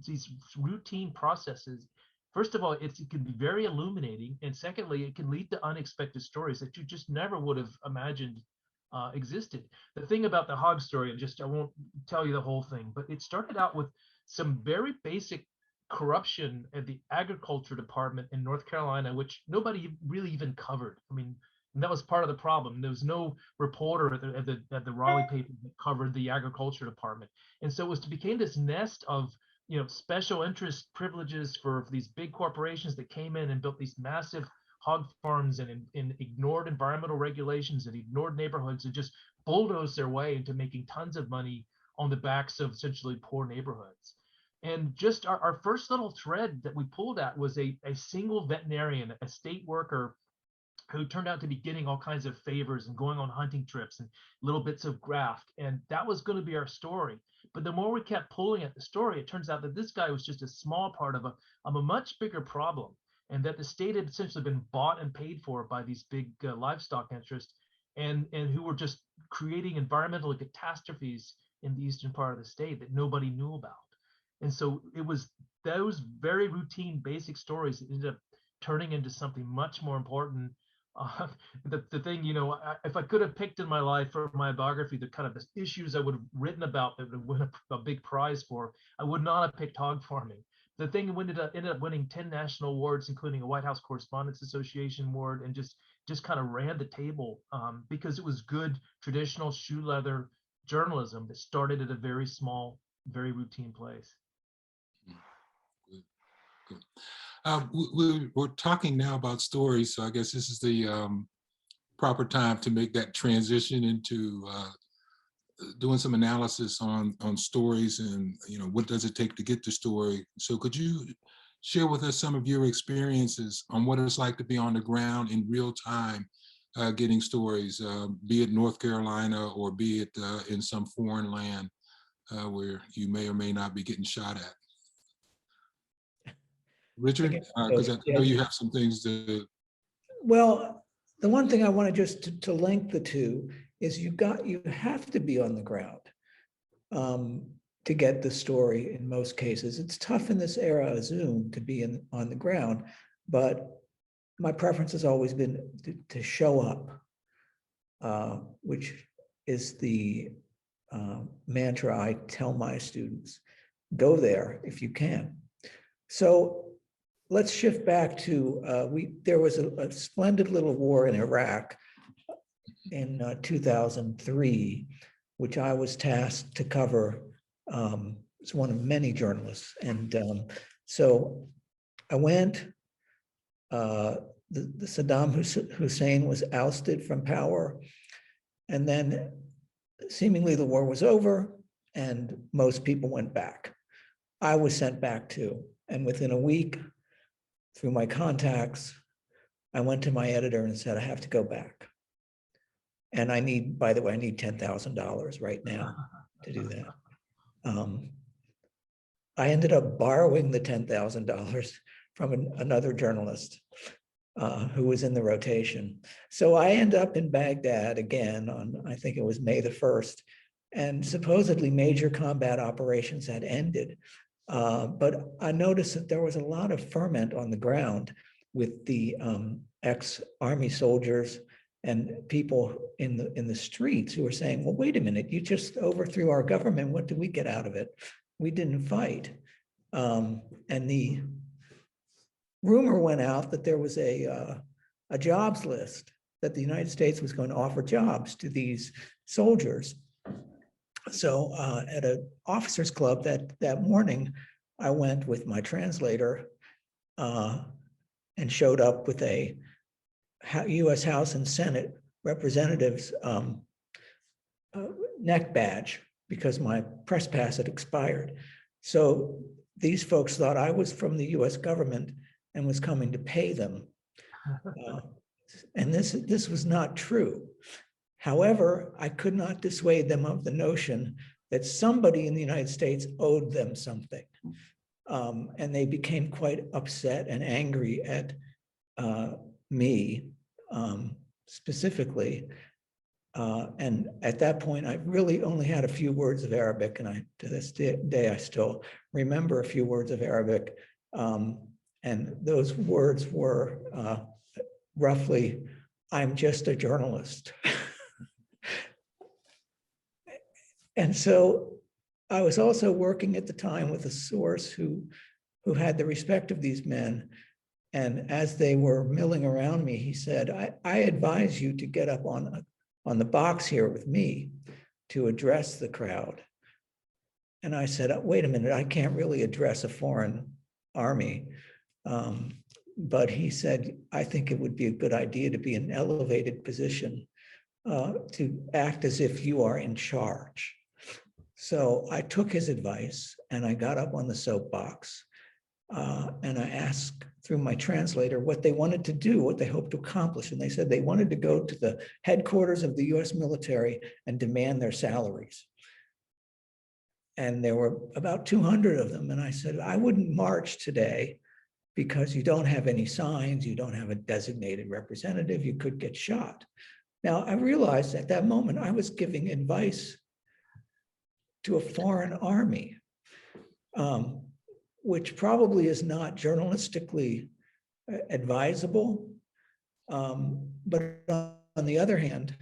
these routine processes, first of all, it can be very illuminating, and secondly, it can lead to unexpected stories that you just never would have imagined existed. The thing about the hog story, I won't tell you the whole thing, but it started out with some very basic corruption at the agriculture department in North Carolina, which nobody really even covered. I mean, and that was part of the problem. There was no reporter at the Raleigh paper that covered the agriculture department, and so it became this nest of special interest privileges for these big corporations that came in and built these massive hog farms and ignored environmental regulations and ignored neighborhoods, and just bulldozed their way into making tons of money on the backs of essentially poor neighborhoods. And just our first little thread that we pulled at was a single veterinarian, a state worker, who turned out to be getting all kinds of favors and going on hunting trips and little bits of graft. And that was going to be our story. But the more we kept pulling at the story, it turns out that this guy was just a small part of a much bigger problem, and that the state had essentially been bought and paid for by these big livestock interests, and who were just creating environmental catastrophes in the eastern part of the state that nobody knew about. And so it was those very routine, basic stories ended up turning into something much more important. The thing, if I could have picked in my life for my biography, the kind of the issues I would have written about that would win a big prize for, I would not have picked hog farming. The thing ended up winning 10 national awards, including a White House Correspondents Association award, and just kind of ran the table because it was good traditional shoe leather journalism that started at a very small, very routine place. Good. We're talking now about stories, so I guess this is the proper time to make that transition into doing some analysis on stories and what does it take to get the story. So could you share with us some of your experiences on what it's like to be on the ground in real time getting stories, be it North Carolina or be it in some foreign land where you may or may not be getting shot at? Richard, because I know you have some things to. Well, the one thing I wanted just to link the two is you have to be on the ground to get the story in most cases. It's tough in this era of Zoom to be on the ground, but my preference has always been to show up, which is the mantra I tell my students. Go there if you can. So let's shift back to, there was a splendid little war in Iraq in 2003, which I was tasked to cover as one of many journalists. And so I went, the Saddam Hussein was ousted from power, and then seemingly the war was over and most people went back. I was sent back too. And within a week, through my contacts, I went to my editor and said, I have to go back. And I need, by the way, I need $10,000 right now to do that. I ended up borrowing the $10,000 from another journalist who was in the rotation. So I end up in Baghdad again on, I think it was May the 1st, and supposedly major combat operations had ended. But I noticed that there was a lot of ferment on the ground with the ex-army soldiers and people in the streets who were saying, well, wait a minute, you just overthrew our government. What did we get out of it? We didn't fight. And the rumor went out that there was a jobs list that the United States was going to offer jobs to these soldiers. So at an officers club that morning, I went with my translator and showed up with a U.S. House and Senate representatives neck badge because my press pass had expired. So these folks thought I was from the U.S. government and was coming to pay them. And this was not true. However, I could not dissuade them of the notion that somebody in the United States owed them something. And they became quite upset and angry at me specifically. And at that point, I really only had a few words of Arabic, and to this day, I still remember a few words of Arabic. And those words were roughly, I'm just a journalist. And so I was also working at the time with a source who had the respect of these men. And as they were milling around me, he said, I advise you to get up on the box here with me to address the crowd. And I said, wait a minute, I can't really address a foreign army. But he said, I think it would be a good idea to be in an elevated position to act as if you are in charge. So I took his advice and I got up on the soapbox and I asked through my translator what they wanted to do, what they hoped to accomplish. And they said they wanted to go to the headquarters of the US military and demand their salaries. And there were about 200 of them. And I said, I wouldn't march today because you don't have any signs, you don't have a designated representative, you could get shot. Now, I realized at that moment I was giving advice to a foreign army. which probably is not journalistically advisable. But on the other hand,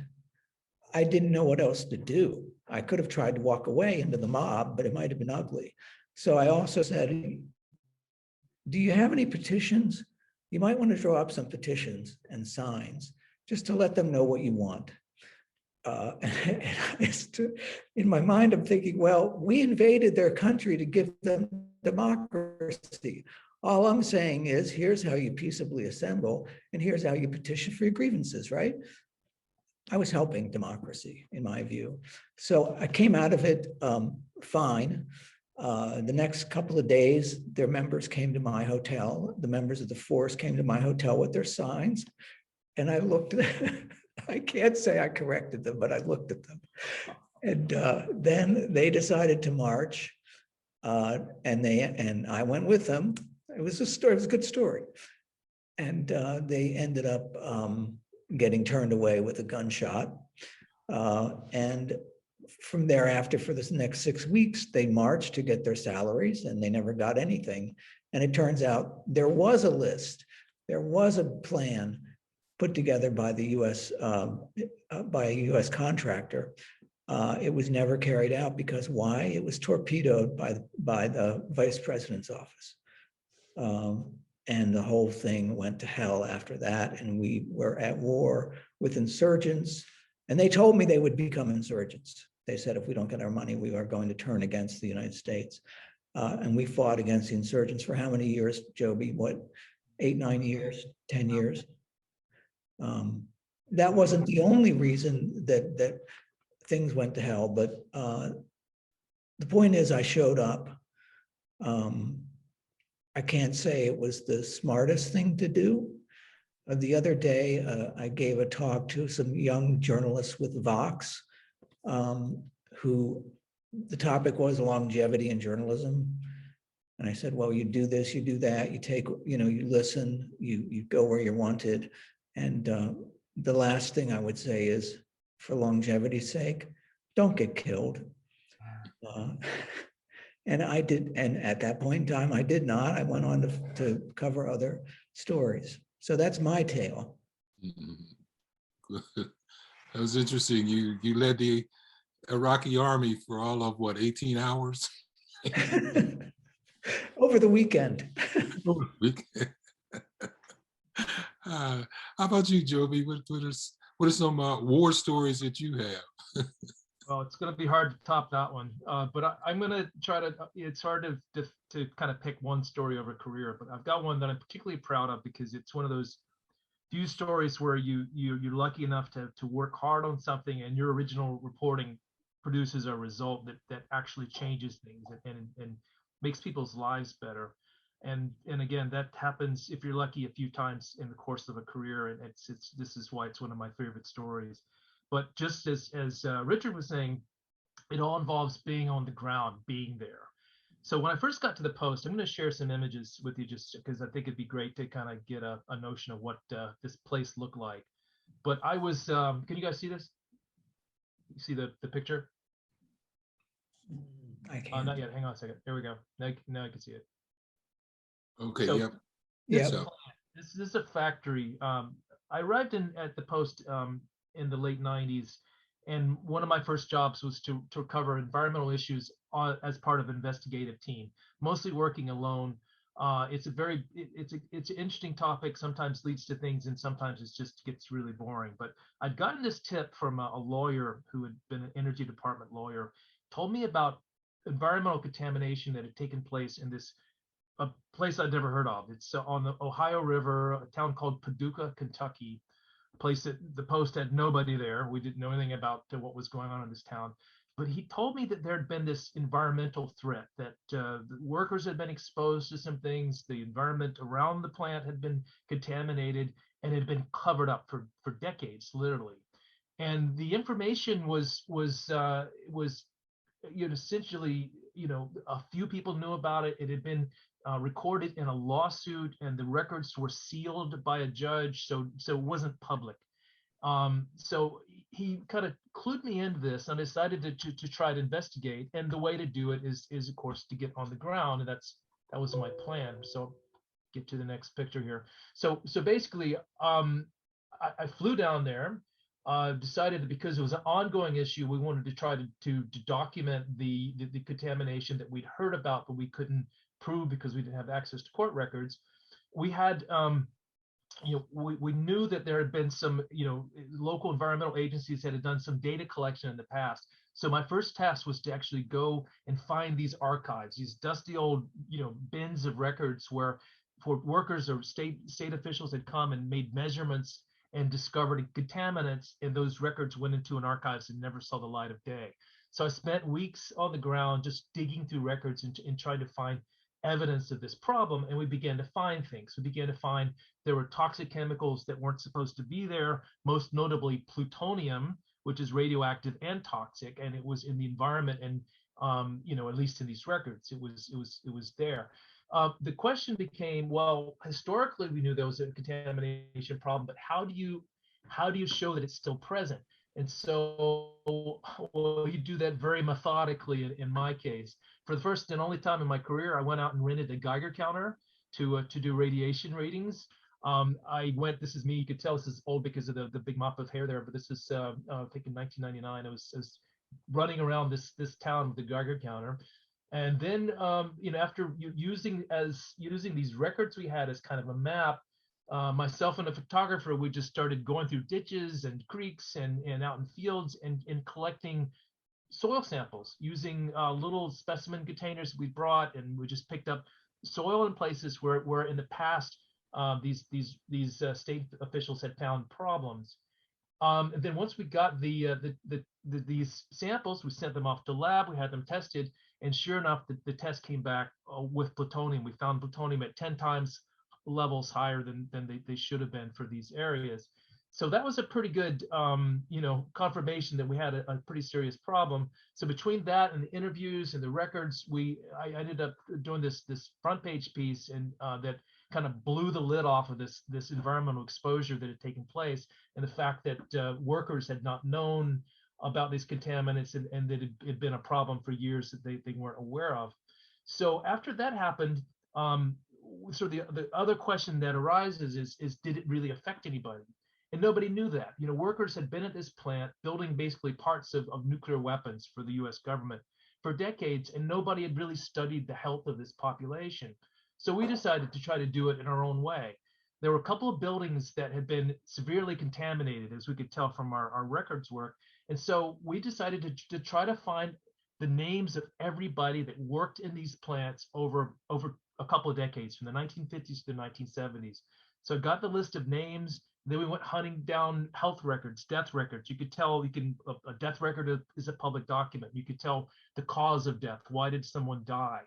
I didn't know what else to do. I could have tried to walk away into the mob, but it might have been ugly. So I also said, do you have any petitions? You might want to draw up some petitions and signs just to let them know what you want. In my mind, I'm thinking, well, we invaded their country to give them democracy. All I'm saying is, here's how you peaceably assemble, and here's how you petition for your grievances, right? I was helping democracy, in my view. So I came out of it fine. The next couple of days, their members came to my hotel. The members of the force came to my hotel with their signs. And I looked at I can't say I corrected them, but I looked at them. And then they decided to march. And I went with them. It was a story, it was a good story. And they ended up getting turned away with a gunshot. And from thereafter, for the next 6 weeks, they marched to get their salaries, and they never got anything. And it turns out there was a list, there was a plan put together by the U.S. By a U.S. contractor. It was never carried out because why? It was torpedoed by the vice president's office. And the whole thing went to hell after that. And we were at war with insurgents. And they told me they would become insurgents. They said, if we don't get our money, we are going to turn against the United States. And we fought against the insurgents for how many years, Joby? What, 8, 9 years, 10 years? That wasn't the only reason that things went to hell, but the point is I showed up. I can't say it was the smartest thing to do. The other day, I gave a talk to some young journalists with Vox, who the topic was longevity in journalism. And I said, well, you do this, you do that, you take, you listen, you go where you're wanted. And the last thing I would say is, for longevity's sake, don't get killed. And I did, and at that point in time, I did not. I went on to cover other stories. So that's my tale. That was interesting. You led the Iraqi army for all of what, 18 hours? Over the weekend. How about you, Joby? What are some war stories that you have? Well, it's going to be hard to top that one, but I'm going to try to. It's hard to kind of pick one story over a career, but I've got one that I'm particularly proud of because it's one of those few stories where you're lucky enough to work hard on something and your original reporting produces a result that actually changes things and makes people's lives better. And again, that happens if you're lucky a few times in the course of a career, and this is why it's one of my favorite stories. But just as Richard was saying, it all involves being on the ground, being there. So when I first got to the Post, I'm going to share some images with you just because I think it'd be great to kind of get a notion of what this place looked like. But I was, can you guys see this? You see the picture? I can't. Not yet. Hang on a second. There we go. Now I can see it. Okay, So, yep. Yeah. So, this is a factory. I arrived at the Post in the late 90s, and one of my first jobs was to cover environmental issues as part of an investigative team, mostly working alone. It's an interesting topic, sometimes leads to things and sometimes it just gets really boring. But I'd gotten this tip from a lawyer who had been an energy department lawyer, told me about environmental contamination that had taken place in a place I'd never heard of. It's on the Ohio River, a town called Paducah, Kentucky, a place that the Post had nobody there. We didn't know anything about what was going on in this town. But he told me that there had been this environmental threat, that the workers had been exposed to some things, the environment around the plant had been contaminated and had been covered up for decades, literally. And the information was essentially, a few people knew about it. It had been recorded in a lawsuit, and the records were sealed by a judge, so it wasn't public. So he kind of clued me into this, and I decided to try to investigate. And the way to do it is of course to get on the ground, and that's That was my plan. So get to the next picture here. So basically, I flew down there, decided that because it was an ongoing issue, we wanted to try to document the contamination that we'd heard about, but we couldn't prove because we didn't have access to court records. We had, we knew that there had been some, local environmental agencies that had done some data collection in the past. So my first task was to actually go and find these archives, these dusty old, bins of records where workers or state officials had come and made measurements and discovered contaminants, and those records went into an archives and never saw the light of day. So I spent weeks on the ground just digging through records and trying to find evidence of this problem, and we began to find things. We began to find there were toxic chemicals that weren't supposed to be there, most notably plutonium, which is radioactive and toxic, and it was in the environment, and at least in these records, it was there. The question became, well, historically we knew there was a contamination problem, but how do you show that it's still present? And so, well, you do that very methodically. In my case, for the first and only time in my career, I went out and rented a Geiger counter to do radiation readings. I went. This is me. You could tell this is old because of the big mop of hair there. But this is I think in 1999. I was running around this town with the Geiger counter. And then, after using these records we had as kind of a map, myself and a photographer, we just started going through ditches and creeks and out in fields and collecting soil samples using little specimen containers we brought, and we just picked up soil in places where in the past these state officials had found problems. And then once we got these samples, we sent them off to lab. We had them tested, and sure enough, the test came back with plutonium. We found plutonium at 10 times levels higher than they should have been for these areas. So that was a pretty good, confirmation that we had a pretty serious problem. So between that and the interviews and the records, I ended up doing this front page piece, and that kind of blew the lid off of this environmental exposure that had taken place, and the fact that workers had not known about these contaminants, and that it had been a problem for years that they weren't aware of. So after that happened, so the other question that arises is did it really affect anybody? And nobody knew that. Workers had been at this plant building basically parts of nuclear weapons for the US government for decades, and nobody had really studied the health of this population. So we decided to try to do it in our own way. There were a couple of buildings that had been severely contaminated, as we could tell from our records work. And so we decided to try to find the names of everybody that worked in these plants over a couple of decades, from the 1950s to the 1970s. So I got the list of names. Then we went hunting down health records, death records. You could tell, a death record is a public document. You could tell the cause of death. Why did someone die?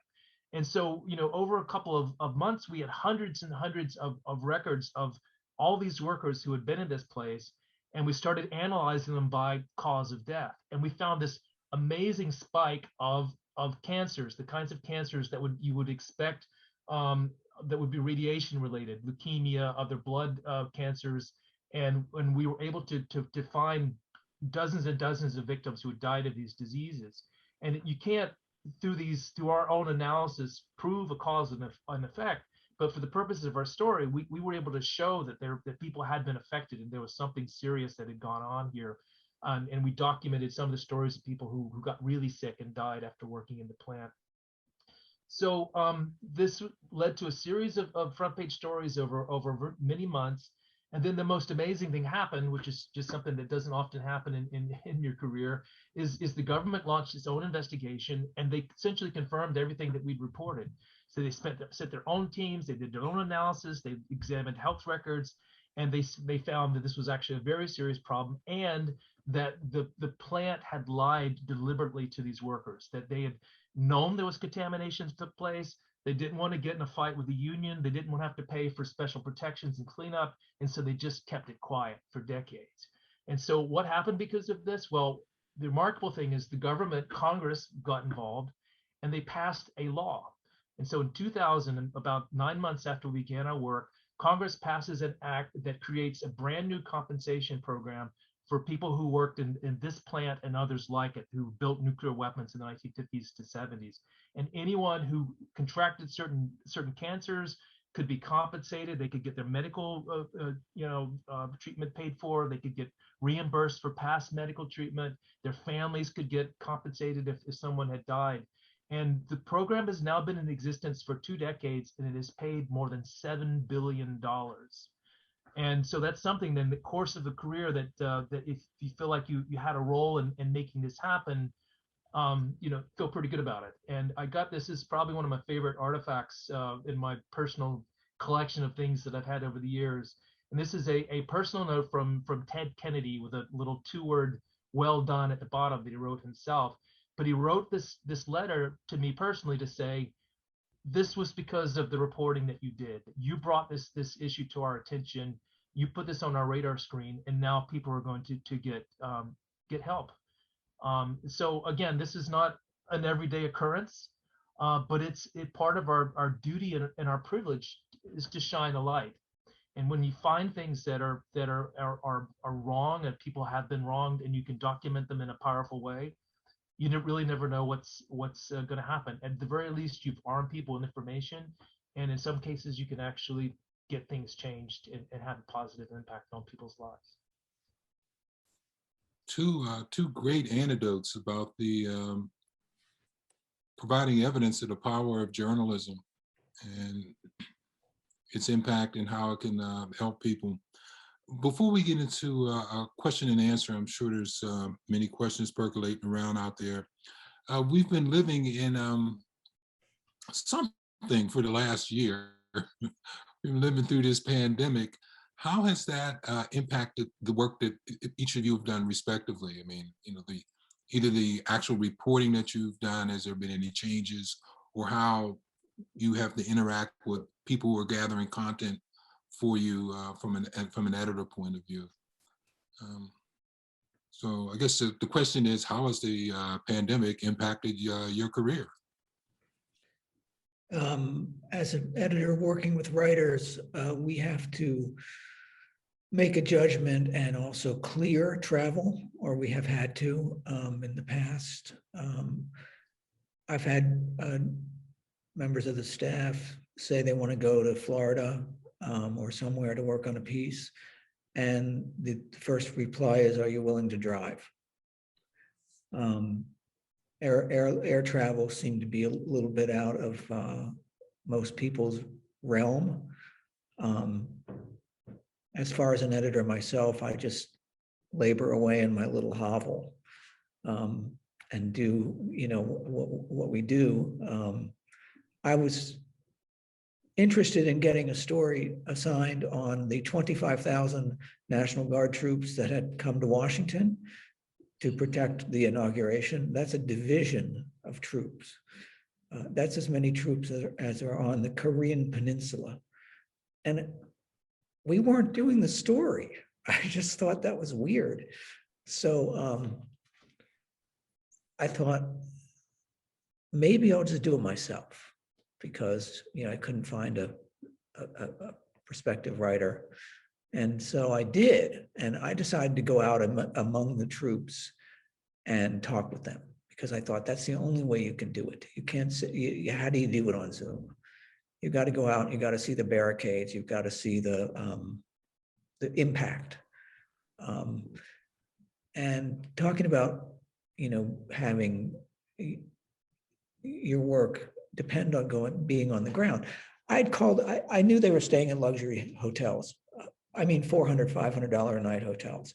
And so, over a couple of months, we had hundreds and hundreds of records of all these workers who had been in this place. And we started analyzing them by cause of death. And we found this amazing spike of cancers, the kinds of cancers that you would expect that would be radiation related, leukemia, other blood cancers. And we were able to find dozens and dozens of victims who had died of these diseases. And you can't, through our own analysis, prove a cause and an effect, but for the purposes of our story, we were able to show that people had been affected, and there was something serious that had gone on here. And we documented some of the stories of people who got really sick and died after working in the plant. So this led to a series of front page stories over many months. And then the most amazing thing happened, which is just something that doesn't often happen in your career, is the government launched its own investigation, and they essentially confirmed everything that we'd reported. So they set their own teams, they did their own analysis, they examined health records, and they found that this was actually a very serious problem, and that the plant had lied deliberately to these workers, that they had known there was contamination that took place. They didn't want to get in a fight with the union. They didn't want to have to pay for special protections and cleanup. And so they just kept it quiet for decades. And so what happened because of this? Well, the remarkable thing is the government, Congress got involved, and they passed a law. And so in 2000, about 9 months after we began our work, Congress passes an act that creates a brand new compensation program for people who worked in this plant and others like it, who built nuclear weapons in the 1950s to 70s. And anyone who contracted certain cancers could be compensated. They could get their medical treatment paid for. They could get reimbursed for past medical treatment. Their families could get compensated if someone had died. And the program has now been in existence for 2 decades, and it has paid more than $7 billion. And so that's something in the course of a career that that if you feel like you had a role in making this happen, feel pretty good about it. And I got this is probably one of my favorite artifacts in my personal collection of things that I've had over the years. And this is a personal note from Ted Kennedy with a little 2-word "well done" at the bottom that he wrote himself. But he wrote this letter to me personally to say, this was because of the reporting that you did. You brought this issue to our attention. You put this on our radar screen, and now people are going to get help. So again, this is not an everyday occurrence, but it's part of our duty and our privilege is to shine a light. And when you find things that are wrong, and people have been wronged, and you can document them in a powerful way, you really never know what's going to happen. At the very least, you've armed people with information, and in some cases, you can actually get things changed and have a positive impact on people's lives. Two great anecdotes about the providing evidence of the power of journalism and its impact and how it can help people. Before we get into a question and answer, I'm sure there's many questions percolating around out there. We've been living in something for the last year. We've been living through this pandemic. How has that impacted the work that each of you have done respectively? I mean, either the actual reporting that you've done, has there been any changes, or how you have to interact with people who are gathering content for you from an editor point of view? So I guess the question is, how has the pandemic impacted your career? As an editor working with writers, we have to make a judgment and also clear travel, or we have had to in the past. I've had members of the staff say they want to go to Florida or somewhere to work on a piece. And the first reply is, are you willing to drive? Air travel seemed to be a little bit out of most people's realm. As far as an editor myself, I just labor away in my little hovel and do, what we do. I was interested in getting a story assigned on the 25,000 National Guard troops that had come to Washington to protect the inauguration. That's a division of troops. That's as many troops as are on the Korean Peninsula. And we weren't doing the story. I just thought that was weird. So I thought, maybe I'll just do it myself, because I couldn't find a prospective writer. And so I did, and I decided to go out among the troops and talk with them, because I thought that's the only way you can do it. You can't say, how do you do it on Zoom? You got to go out, you got to see the barricades, you've got to see the impact. And talking about, having your work depend on being on the ground. I knew they were staying in luxury hotels. I mean, $400, $500 a night hotels.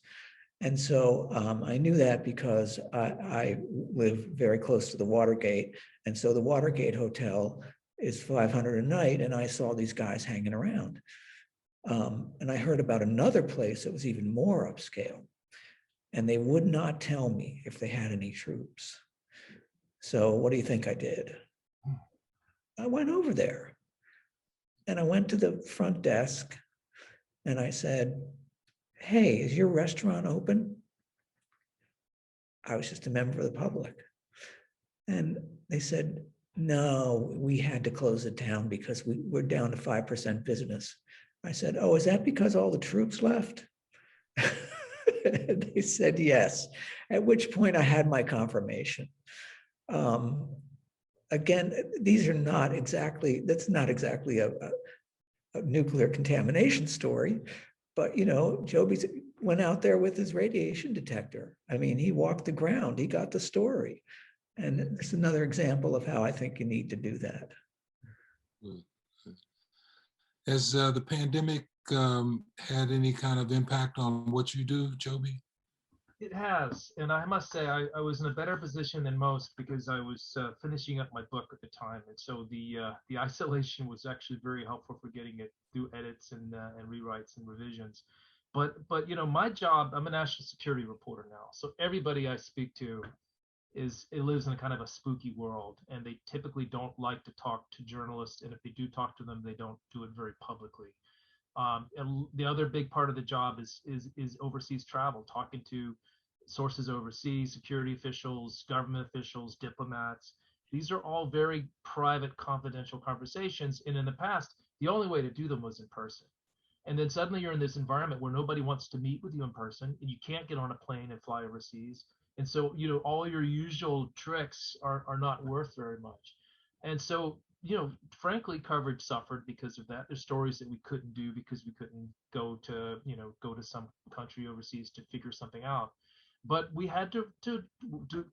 And so I knew that because I live very close to the Watergate. And so the Watergate Hotel is $500 a night. And I saw these guys hanging around. And I heard about another place that was even more upscale. And they would not tell me if they had any troops. So what do you think I did? I went over there. And I went to the front desk and I said, hey, is your restaurant open? I was just a member of the public. And they said, no, we had to close it down because we're down to 5% business. I said, oh, is that because all the troops left? They said yes, at which point I had my confirmation. Again, these are not exactly, that's not exactly a nuclear contamination story, but Joby went out there with his radiation detector. I mean, he walked the ground, he got the story. And it's another example of how I think you need to do that. Has the pandemic had any kind of impact on what you do, Joby? It has, and I must say I was in a better position than most because I was finishing up my book at the time, and so the isolation was actually very helpful for getting it through edits and rewrites and revisions. But my job, I'm a national security reporter now, so everybody I speak to lives in a kind of a spooky world, and they typically don't like to talk to journalists, and if they do talk to them, they don't do it very publicly. And the other big part of the job is overseas travel, talking to sources overseas, security officials, government officials, diplomats. These are all very private, confidential conversations. And in the past, the only way to do them was in person. And then suddenly you're in this environment where nobody wants to meet with you in person, and you can't get on a plane and fly overseas. And so, all your usual tricks are not worth very much. And so, frankly, coverage suffered because of that. There's stories that we couldn't do because we couldn't go to some country overseas to figure something out. But we had to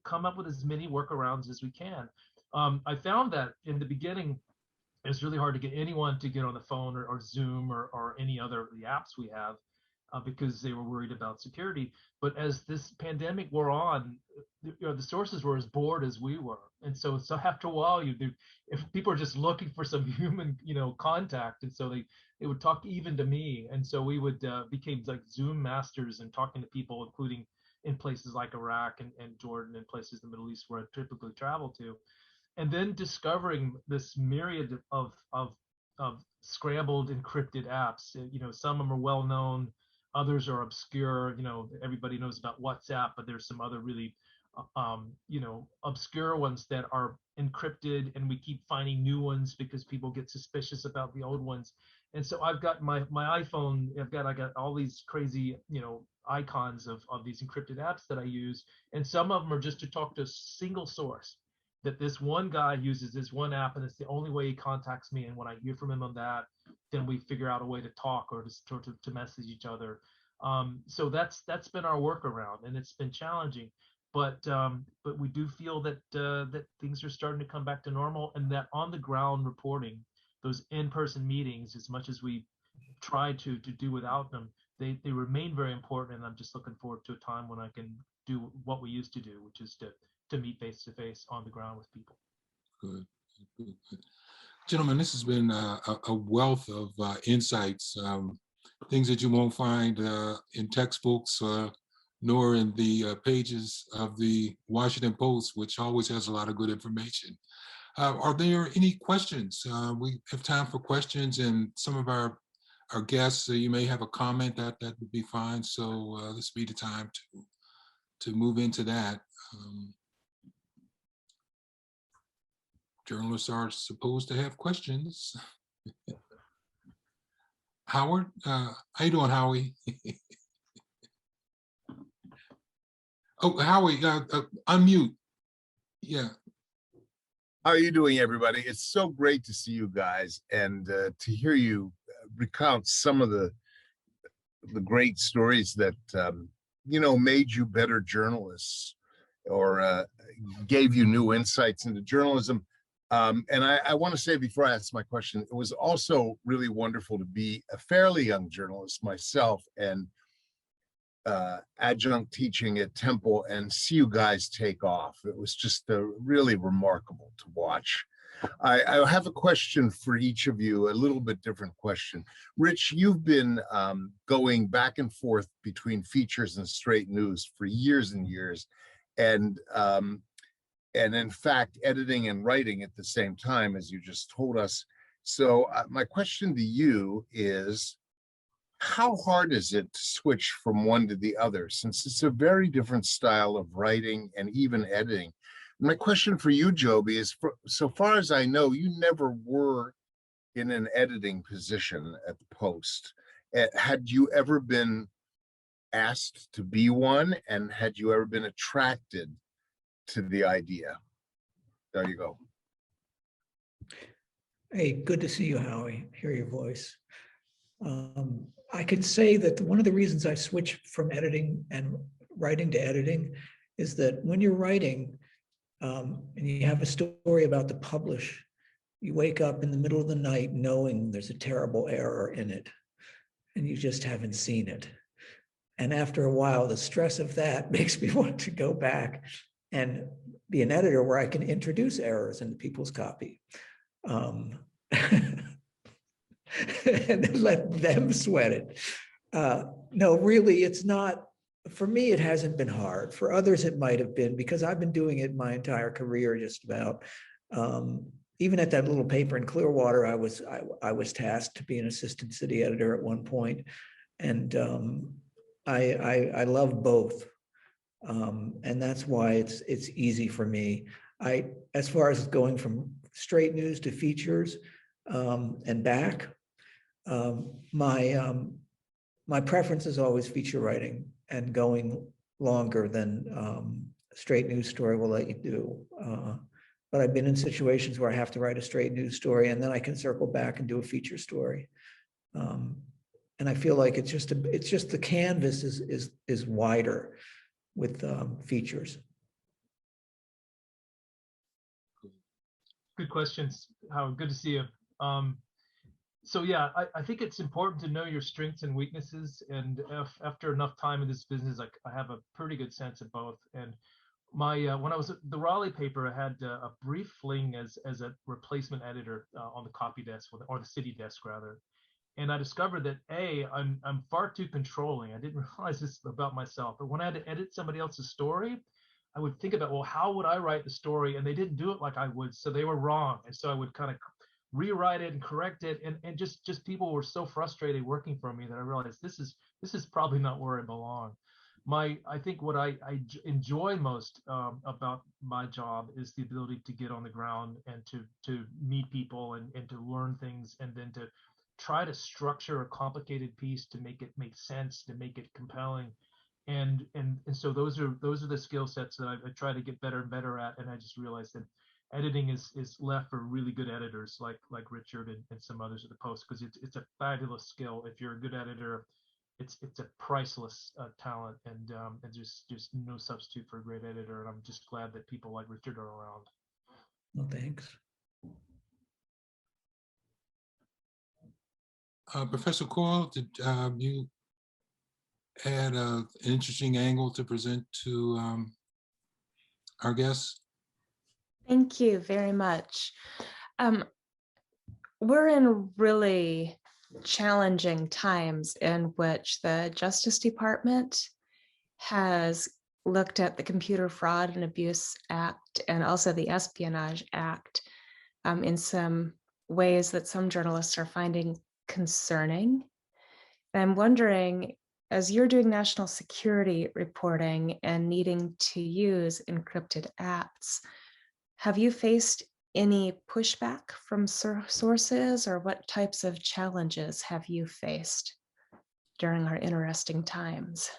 come up with as many workarounds as we can. I found that in the beginning, it was really hard to get anyone to get on the phone or Zoom or any other of the apps we have because they were worried about security. But as this pandemic wore on, the sources were as bored as we were. And so after a while, if people are just looking for some human, contact, and so they would talk even to me. And so we would became like Zoom masters and talking to people, including in places like Iraq and Jordan and places in the Middle East where I typically travel to. And then discovering this myriad of scrambled encrypted apps. Some of them are well known, others are obscure. Everybody knows about WhatsApp, but there's some other really obscure ones that are encrypted, and we keep finding new ones because people get suspicious about the old ones. And so I've got my iPhone, I got all these crazy icons of these encrypted apps that I use, and some of them are just to talk to a single source, that this one guy uses this one app and it's the only way he contacts me, and when I hear from him on that, then we figure out a way to talk or to message each other. So that's been our workaround, and it's been challenging, but we do feel that that things are starting to come back to normal, and that on the ground reporting, those in-person meetings, as much as we try to do without them, they remain very important. And I'm just looking forward to a time when I can do what we used to do, which is to meet face to face on the ground with people. Good. Gentlemen, this has been a wealth of insights, things that you won't find in textbooks nor in the pages of the Washington Post, which always has a lot of good information. Are there any questions? We have time for questions, and some of our guests, you may have a comment that would be fine. So this would be the time to move into that. Journalists are supposed to have questions. Howard, how you doing, Howie? Oh, Howie, unmute. Yeah. How are you doing, everybody? It's so great to see you guys and to hear you recount some of the great stories that made you better journalists or gave you new insights into journalism. And I want to say before I ask my question, it was also really wonderful to be a fairly young journalist myself and adjunct teaching at Temple and see you guys take off. It was just really remarkable to watch. I have a question for each of you, a little bit different question. Rich, you've been going back and forth between features and straight news for years and years, and in fact, editing and writing at the same time, as you just told us. So my question to you is, how hard is it to switch from one to the other, since it's a very different style of writing and even editing? My question for you, Joby, is so far as I know, you never were in an editing position at the Post. Had you ever been asked to be one, and had you ever been attracted to the idea? There you go. Hey, good to see you, Howie. Hear your voice. I can say that one of the reasons I switched from editing and writing to editing is that when you're writing and you have a story about to publish, you wake up in the middle of the night knowing there's a terrible error in it, and you just haven't seen it. And after a while, the stress of that makes me want to go back and be an editor where I can introduce errors into people's copy. And let them sweat it. No, really, it's not. For me, it hasn't been hard. For others, it might have been, because I've been doing it my entire career, just about. Even at that little paper in Clearwater, I was tasked to be an assistant city editor at one point, and I love both, and that's why it's easy for me. As far as going from straight news to features and back, my preference is always feature writing and going longer than a straight news story will let you do. But I've been in situations where I have to write a straight news story and then I can circle back and do a feature story. And I feel like it's just the canvas is wider with features. Good questions, Howard. Good to see you. So yeah, I think it's important to know your strengths and weaknesses. And after enough time in this business, I have a pretty good sense of both. And when I was at the Raleigh paper, I had a brief fling as a replacement editor on the copy desk, or the city desk rather. And I discovered that I'm far too controlling. I didn't realize this about myself, but when I had to edit somebody else's story, I would think about, well, how would I write the story? And they didn't do it like I would, so they were wrong. And so I would kind of rewrite it and correct it. And just people were so frustrated working for me that I realized this is probably not where I belong. I think what I enjoy most about my job is the ability to get on the ground and to meet people and to learn things, and then to try to structure a complicated piece to make it make sense, to make it compelling. And so those are the skill sets that I try to get better and better at. And I just realized that editing is left for really good editors like Richard and some others at the Post, because it's a fabulous skill. If you're a good editor, it's a priceless talent, and just no substitute for a great editor. And I'm just glad that people like Richard are around. Well, thanks. Professor Coyle, did you had an interesting angle to present to our guests? Thank you very much. We're in really challenging times in which the Justice Department has looked at the Computer Fraud and Abuse Act and also the Espionage Act in some ways that some journalists are finding concerning. And I'm wondering, as you're doing national security reporting and needing to use encrypted apps, have you faced any pushback from sources, or what types of challenges have you faced during our interesting times?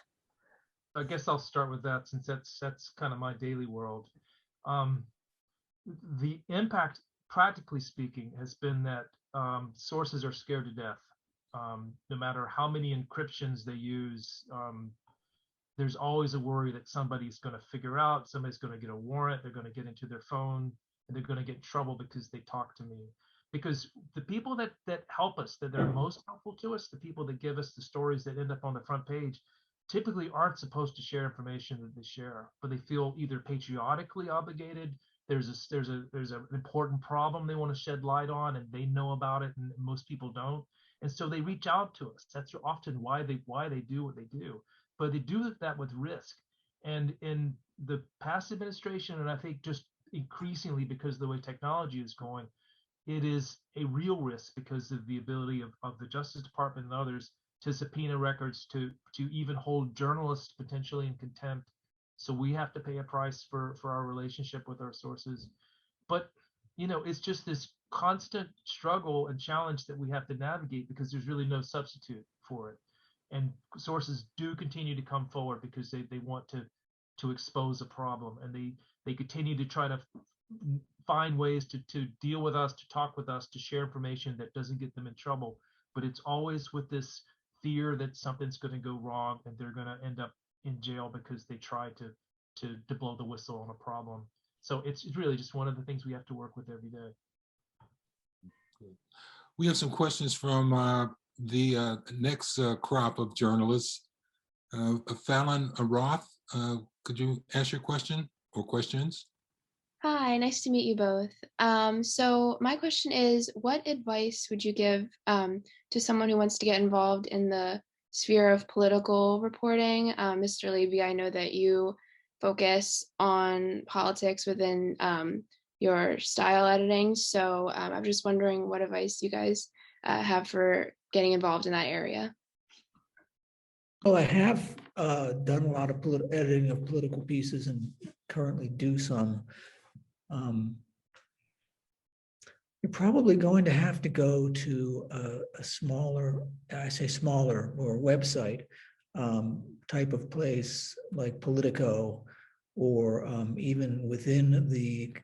I guess I'll start with that, since that's kind of my daily world. The impact, practically speaking, has been that sources are scared to death. No matter how many encryptions they use, there's always a worry that somebody's going to figure out, somebody's going to get a warrant, they're going to get into their phone, and they're going to get in trouble because they talk to me. Because the people that help us, that are most helpful to us, the people that give us the stories that end up on the front page, typically aren't supposed to share information that they share, but they feel either patriotically obligated. There's an important problem they want to shed light on, and they know about it, and most people don't. And so they reach out to us. That's often why they do what they do. But they do that with risk. And in the past administration, and I think just increasingly because of the way technology is going, it is a real risk because of the ability of the Justice Department and others to subpoena records, to even hold journalists potentially in contempt. So we have to pay a price for our relationship with our sources. But, it's just this constant struggle and challenge that we have to navigate, because there's really no substitute for it. and sources do continue to come forward because they want to expose a problem, and they continue to try to find ways to deal with us, to talk with us, to share information that doesn't get them in trouble. But it's always with this fear that something's going to go wrong and they're going to end up in jail because they try to blow the whistle on a problem. So it's really just one of the things we have to work with every day. We have some questions from the next crop of journalists. Fallon Roth, could you ask your question or questions? Hi, nice to meet you both. So my question is, what advice would you give to someone who wants to get involved in the sphere of political reporting? Mr. Leiby, I know that you focus on politics within your style editing. So I'm just wondering what advice you guys have for getting involved in that area. Well, I have done a lot of editing of political pieces and currently do some. You're probably going to have to go to a smaller, I say smaller, or website type of place like Politico, or even within the,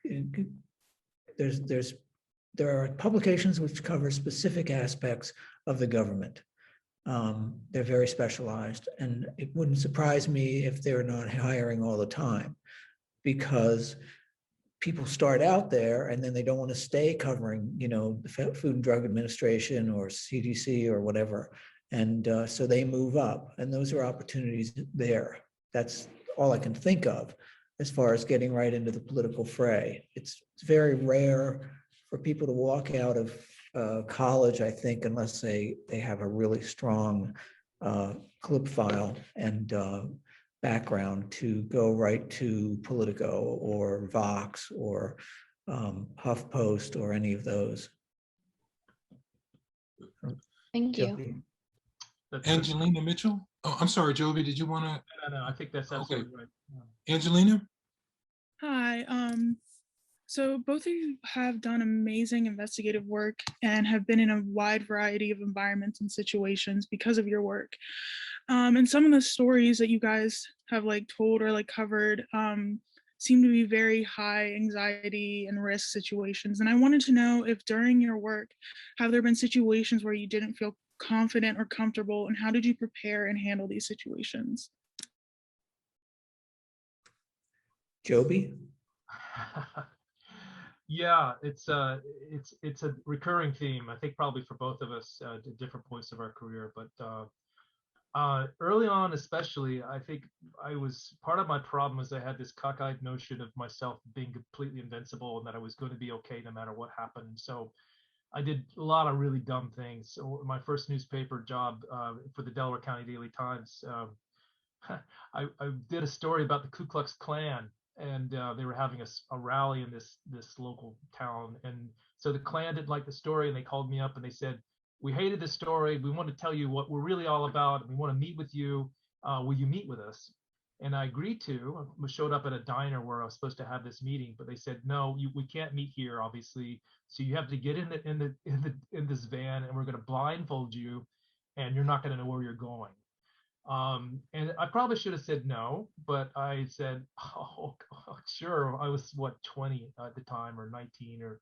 there are publications which cover specific aspects of the government. They're very specialized, and it wouldn't surprise me if they're not hiring all the time, because people start out there and then they don't want to stay covering, the Food and Drug Administration or CDC or whatever. And so they move up, and those are opportunities there. That's all I can think of as far as getting right into the political fray. It's very rare for people to walk out of college, I think, unless they have a really strong clip file and background, to go right to Politico or Vox or HuffPost or any of those. Thank you. Joby. Angelina Mitchell? Oh, I'm sorry, Joby, did you want to? No, I think that's absolutely right. Angelina? Hi. So both of you have done amazing investigative work and have been in a wide variety of environments and situations because of your work. And some of the stories that you guys have told or covered seem to be very high anxiety and risk situations. And I wanted to know if during your work, have there been situations where you didn't feel confident or comfortable, and how did you prepare and handle these situations? Joby? Yeah, it's a recurring theme, I think, probably for both of us at different points of our career. But early on, especially, I think part of my problem is I had this cockeyed notion of myself being completely invincible and that I was going to be okay no matter what happened. So I did a lot of really dumb things. So my first newspaper job for the Delaware County Daily Times, I did a story about the Ku Klux Klan, and they were having a rally in this local town. And so the Klan didn't like the story, and they called me up and they said, "We hated this story. We want to tell you what we're really all about. We want to meet with you. Will you meet with us?" And I agreed to. I showed up at a diner where I was supposed to have this meeting, but they said, "No, we can't meet here, obviously. So you have to get in this van, and we're going to blindfold you, and you're not going to know where you're going." And I probably should have said no, but I said, "Oh, sure." I was 20 at the time, or 19, or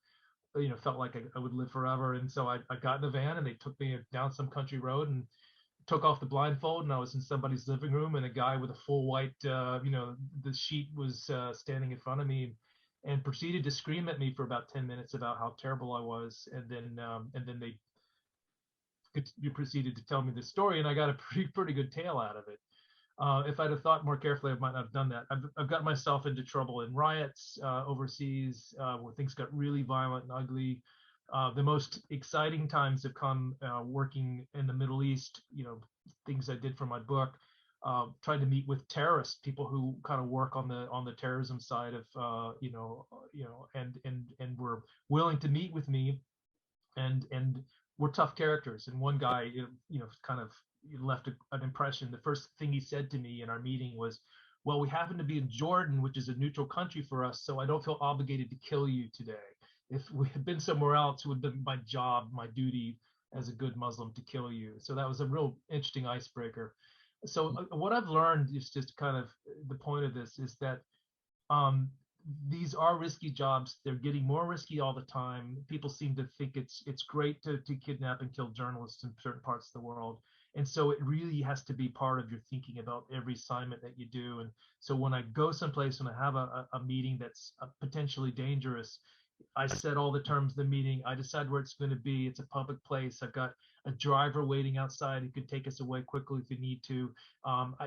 felt like I would live forever. And so I got in the van, and they took me down some country road and took off the blindfold, and I was in somebody's living room, and a guy with a full white, the sheet was standing in front of me, and proceeded to scream at me for about 10 minutes about how terrible I was. And then you proceeded to tell me the story, and I got a pretty good tale out of it. If I'd have thought more carefully, I might not have done that. I've got myself into trouble in riots overseas, where things got really violent and ugly. The most exciting times have come working in the Middle East. Things I did for my book, tried to meet with terrorists, people who kind of work on the terrorism side of and were willing to meet with me, and were tough characters. And one guy, kind of left an impression. The first thing he said to me in our meeting was, "Well, we happen to be in Jordan, which is a neutral country for us, so I don't feel obligated to kill you today. If we had been somewhere else, it would have been my job, my duty as a good Muslim to kill you. So that was a real interesting icebreaker. So what I've learned is just kind of the point of this is that these are risky jobs. They're getting more risky all the time. People seem to think it's great to kidnap and kill journalists in certain parts of the world. And so it really has to be part of your thinking about every assignment that you do. And so when I go someplace, when I have a meeting that's potentially dangerous, I set all the terms of the meeting. I decide where it's going to be. It's a public place. I've got a driver waiting outside who could take us away quickly if you need to.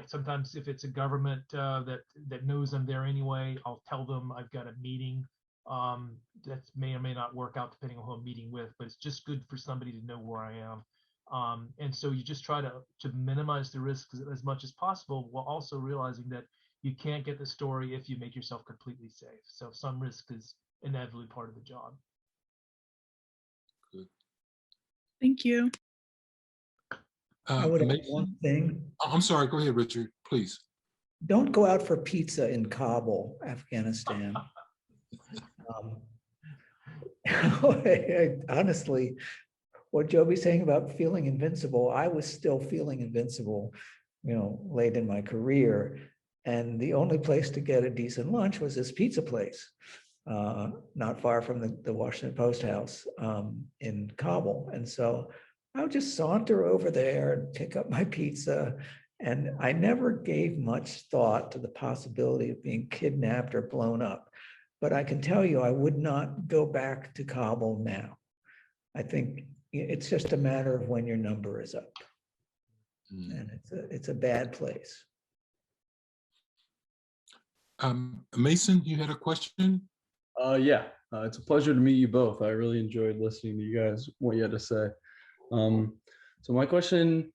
Sometimes if it's a government that knows I'm there anyway, I'll tell them I've got a meeting that may or may not work out depending on who I'm meeting with, but it's just good for somebody to know where I am. And so you just try to minimize the risk as much as possible, while also realizing that you can't get the story if you make yourself completely safe. So some risk is inevitably part of the job. Good. Thank you. I would add Mason? one thing. I'm sorry, go ahead, Richard, please. Don't go out for pizza in Kabul, Afghanistan. Honestly, what Joby's saying about feeling invincible, I was still feeling invincible, late in my career. And the only place to get a decent lunch was this pizza place, not far from the Washington Post house in Kabul. And so I would just saunter over there and pick up my pizza. And I never gave much thought to the possibility of being kidnapped or blown up. But I can tell you, I would not go back to Kabul now. I think it's just a matter of when your number is up. And it's a bad place. Mason, you had a question? Yeah, it's a pleasure to meet you both. I really enjoyed listening to you guys, what you had to say. So my question,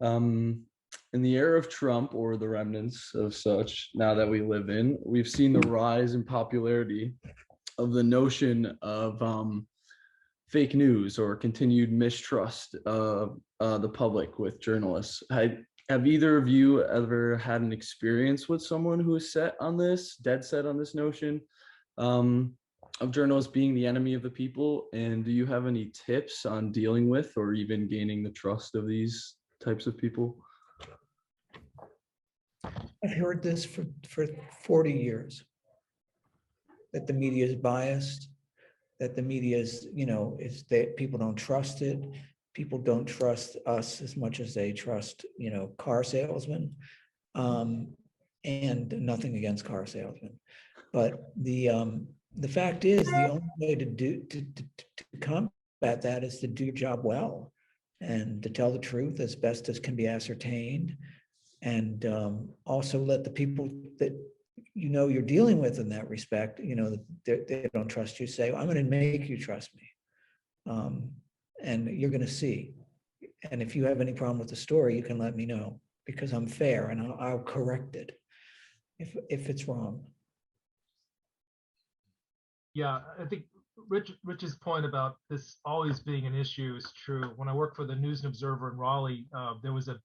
in the era of Trump, or the remnants of such, now that we live in, we've seen the rise in popularity of the notion of fake news or continued mistrust of the public with journalists. Have either of you ever had an experience with someone who is dead set on this notion of journalists being the enemy of the people? And do you have any tips on dealing with or even gaining the trust of these types of people? I've heard this for 40 years, that the media is biased, that the media is, is that people don't trust it. People don't trust us as much as they trust, car salesmen, and nothing against car salesmen. But the fact is, the only way to combat that is to do your job well and to tell the truth as best as can be ascertained, and also let the people that you're dealing with in that respect, that they don't trust you, say, I'm going to make you trust me, and you're going to see. And if you have any problem with the story, you can let me know, because I'm fair and I'll correct it if it's wrong. Yeah, I think Rich's point about this always being an issue is true. When I worked for the News and Observer in Raleigh, there was a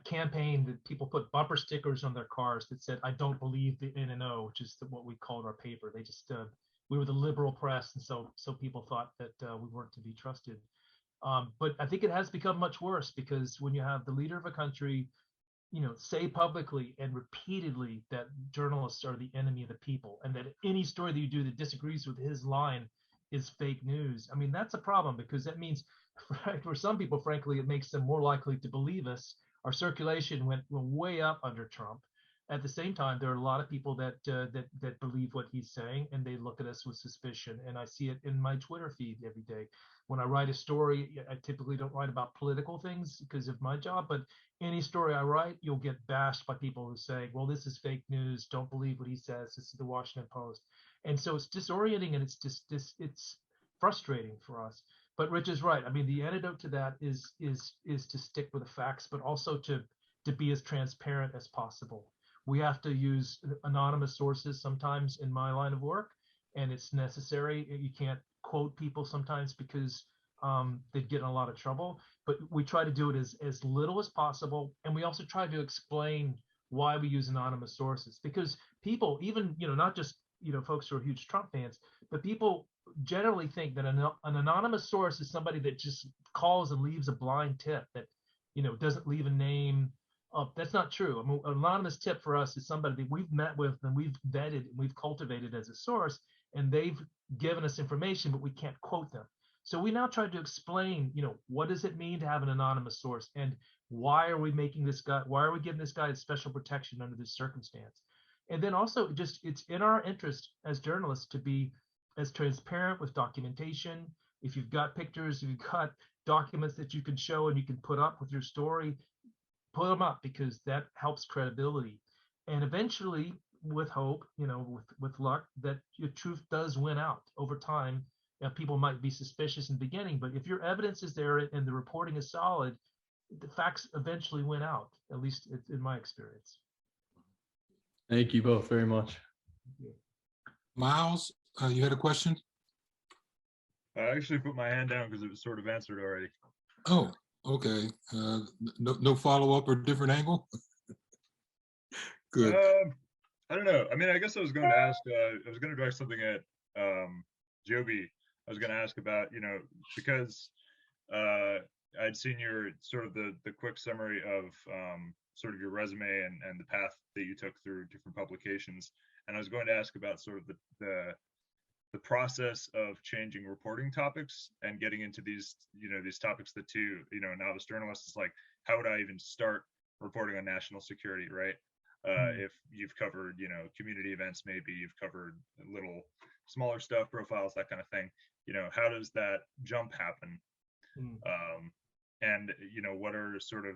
campaign that people put bumper stickers on their cars that said, "I don't believe the N&O," which is what we called our paper. They just we were the liberal press, and so people thought that we weren't to be trusted. But I think it has become much worse, because when you have the leader of a country, say publicly and repeatedly that journalists are the enemy of the people, and that any story that you do that disagrees with his line is fake news. I mean, that's a problem, because that means for some people, frankly, it makes them more likely to believe us. Our circulation went way up under Trump. At the same time, there are a lot of people that believe what he's saying, and they look at us with suspicion. And I see it in my Twitter feed every day. When I write a story, I typically don't write about political things because of my job, but any story I write, you'll get bashed by people who say, well, this is fake news, don't believe what he says, this is the Washington Post. And so it's disorienting, and it's frustrating for us. But Rich is right. I mean, the antidote to that is to stick with the facts, but also to be as transparent as possible. We have to use anonymous sources sometimes in my line of work, and it's necessary. You can't quote people sometimes because they'd get in a lot of trouble, but we try to do it as little as possible. And we also try to explain why we use anonymous sources, because people, even, not just, folks who are huge Trump fans, but people generally think that an anonymous source is somebody that just calls and leaves a blind tip that, doesn't leave a name. That's not true. I mean, an anonymous tip for us is somebody that we've met with and we've vetted and we've cultivated as a source, and they've given us information, but we can't quote them. So we now try to explain, what does it mean to have an anonymous source, and why are we giving this guy special protection under this circumstance? And then also it's in our interest as journalists to be as transparent with documentation. If you've got pictures, if you've got documents that you can show and you can put up with your story, put them up, because that helps credibility. And eventually, with hope, with luck, that your truth does win out over time. People might be suspicious in the beginning, but if your evidence is there and the reporting is solid, the facts eventually win out, at least in my experience. Thank you both very much. Miles, you had a question? I actually put my hand down because it was sort of answered already. Oh, okay. No follow-up or different angle? Good. I don't know. I mean, I guess I was going to ask, I was going to direct something at Joby. I was going to ask about, because I'd seen your sort of the quick summary of sort of your resume and the path that you took through different publications. And I was going to ask about sort of the process of changing reporting topics and getting into these, these topics that novice journalists is like, how would I even start reporting on national security, right? If you've covered, community events, maybe you've covered little smaller stuff, profiles, that kind of thing, how does that jump happen? And, what are sort of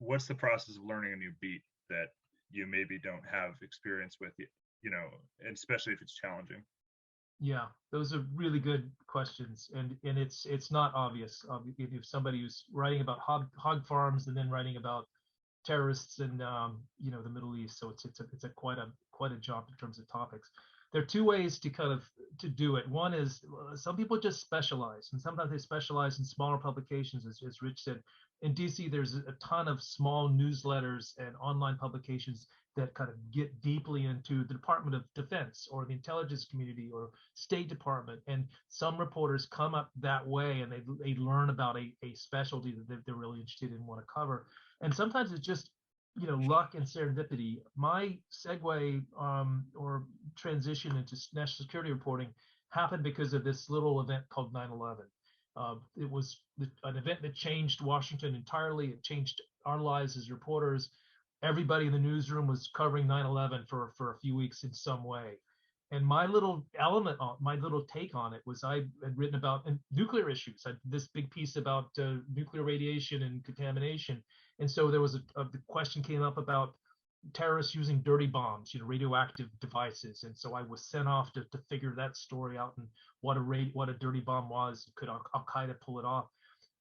what's the process of learning a new beat that you maybe don't have experience with, and especially if it's challenging? Yeah, those are really good questions, and it's not obvious. If somebody who's writing about hog farms and then writing about terrorists in the Middle East, so it's quite a jump in terms of topics. There are two ways to do it. One is some people just specialize, and sometimes they specialize in smaller publications, as Rich said. In DC, there's a ton of small newsletters and online publications that kind of get deeply into the Department of Defense or the intelligence community or State Department. And some reporters come up that way, and they learn about a specialty that they're really interested in and want to cover. And sometimes it's just, luck and serendipity. My segue or transition into national security reporting happened because of this little event called 9/11. It was an event that changed Washington entirely. It changed our lives as reporters. Everybody in the newsroom was covering 9/11 for a few weeks in some way. And my little take on it was I had written about nuclear issues. I had this big piece about nuclear radiation and contamination. And so there was the question came up about terrorists using dirty bombs, radioactive devices. And so I was sent off to figure that story out and what a dirty bomb was. Could Al-Qaeda pull it off?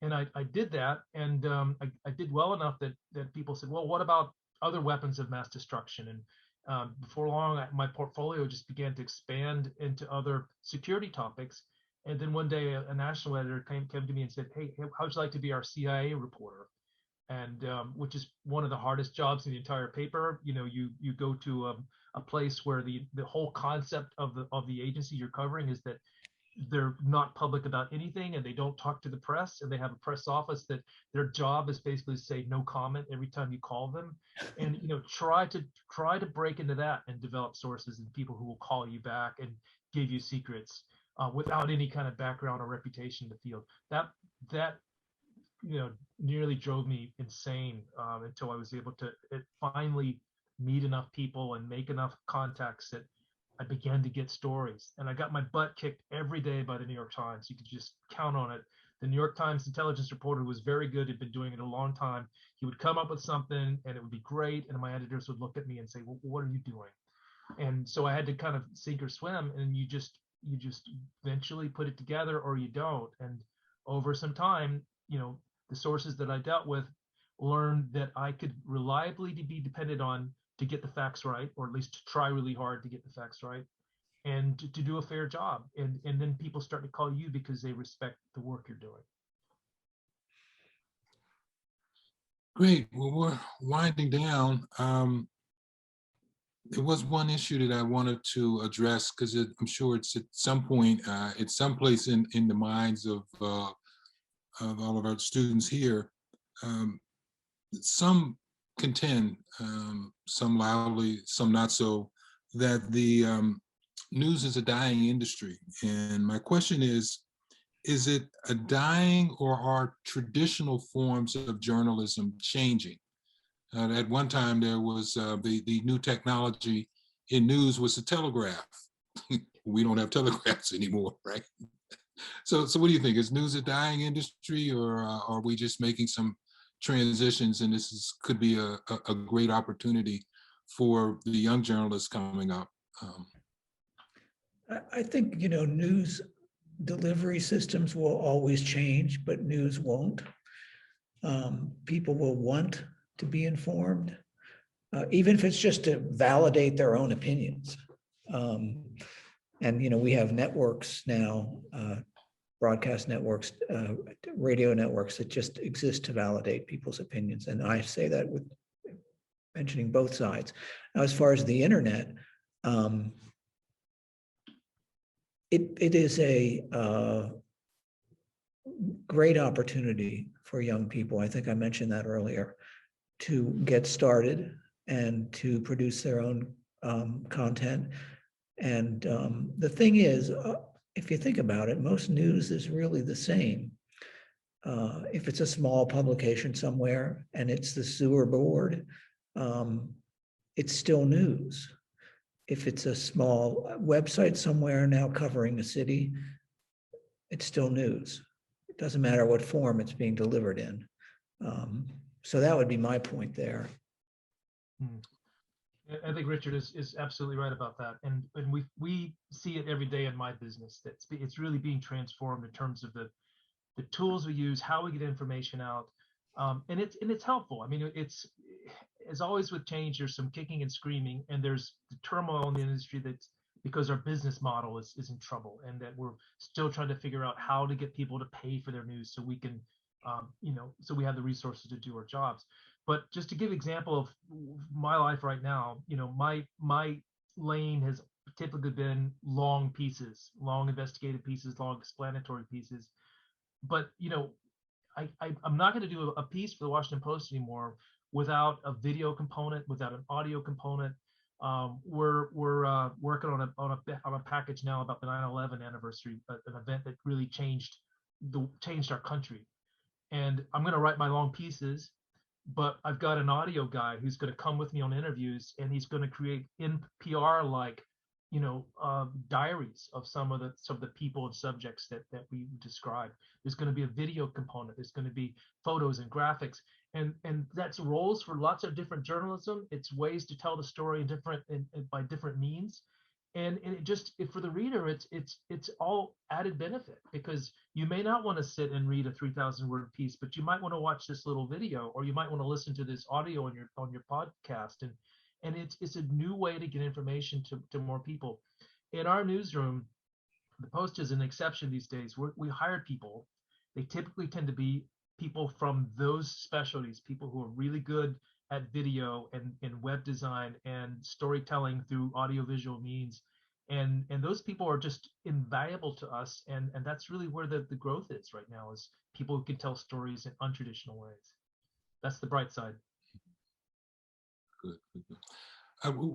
And I did that, and I did well enough that people said, well, what about other weapons of mass destruction? And before long, my portfolio just began to expand into other security topics. And then one day, a national editor came to me and said, hey, how'd you like to be our CIA reporter? And which is one of the hardest jobs in the entire paper. You go to a place where the whole concept of the agency you're covering is that they're not public about anything, and they don't talk to the press, and they have a press office that their job is basically to say no comment every time you call them. And try to break into that and develop sources and people who will call you back and give you secrets without any kind of background or reputation in the field. That nearly drove me insane until I was able to finally meet enough people and make enough contacts that I began to get stories. And I got my butt kicked every day by the New York Times. You could just count on it. The New York Times intelligence reporter who was very good, had been doing it a long time. He would come up with something and it would be great. And my editors would look at me and say, well, what are you doing? And so I had to kind of sink or swim, and you just eventually put it together or you don't. And over some time, the sources that I dealt with learned that I could reliably be depended on to get the facts right, or at least to try really hard to get the facts right, and to do a fair job. And then people start to call you because they respect the work you're doing. Great. Well, we're winding down. there was one issue that I wanted to address because I'm sure it's at some point, it's someplace in the minds of all of our students here. Some contend, some loudly, some not so, that the news is a dying industry. And my question is it a dying, or are traditional forms of journalism changing? At one time, there was the new technology in news was the telegraph. We don't have telegraphs anymore, right? So what do you think? Is news a dying industry, or are we just making some transitions, and could be a great opportunity for the young journalists coming up? I think, news delivery systems will always change, but news won't. People will want to be informed, even if it's just to validate their own opinions. And we have networks now, broadcast networks, radio networks that just exist to validate people's opinions. And I say that with mentioning both sides. Now, as far as the internet, it is a great opportunity for young people. I think I mentioned that earlier, to get started and to produce their own content. And the thing is, if you think about it, most news is really the same. If it's a small publication somewhere and it's the sewer board, it's still news. If it's a small website somewhere now covering a city, it's still news. It doesn't matter what form it's being delivered in. So that would be my point there. I think Richard is absolutely right about that, and we see it every day in my business. It's really being transformed in terms of the tools we use, how we get information out, and it's helpful. I mean, it's as always with change, there's some kicking and screaming, and there's the turmoil in the industry that's because our business model is in trouble, and that we're still trying to figure out how to get people to pay for their news so we can, so we have the resources to do our jobs. But just to give example of my life right now, my lane has typically been long pieces, long investigative pieces, long explanatory pieces. But I'm not going to do a piece for the Washington Post anymore without a video component, without an audio component. We're working on a package now about the 9/11 anniversary, an event that really changed our country. And I'm going to write my long pieces, but I've got an audio guy who's going to come with me on interviews, and he's going to create NPR-like, diaries of some of the people and subjects that we describe. There's going to be a video component. There's going to be photos and graphics, and that's roles for lots of different journalism. It's ways to tell the story by different means, and it just for the reader, it's all added benefit, because you may not want to sit and read a 3,000 word piece, but you might want to watch this little video, or you might want to listen to this audio on your podcast, and it's a new way to get information to more people. In our newsroom, the Post is an exception these days. We hire people. They typically tend to be people from those specialties, people who are really good at video and web design and storytelling through audiovisual means. And those people are just invaluable to us. And that's really where the growth is right now, is people who can tell stories in untraditional ways. That's the bright side. Good.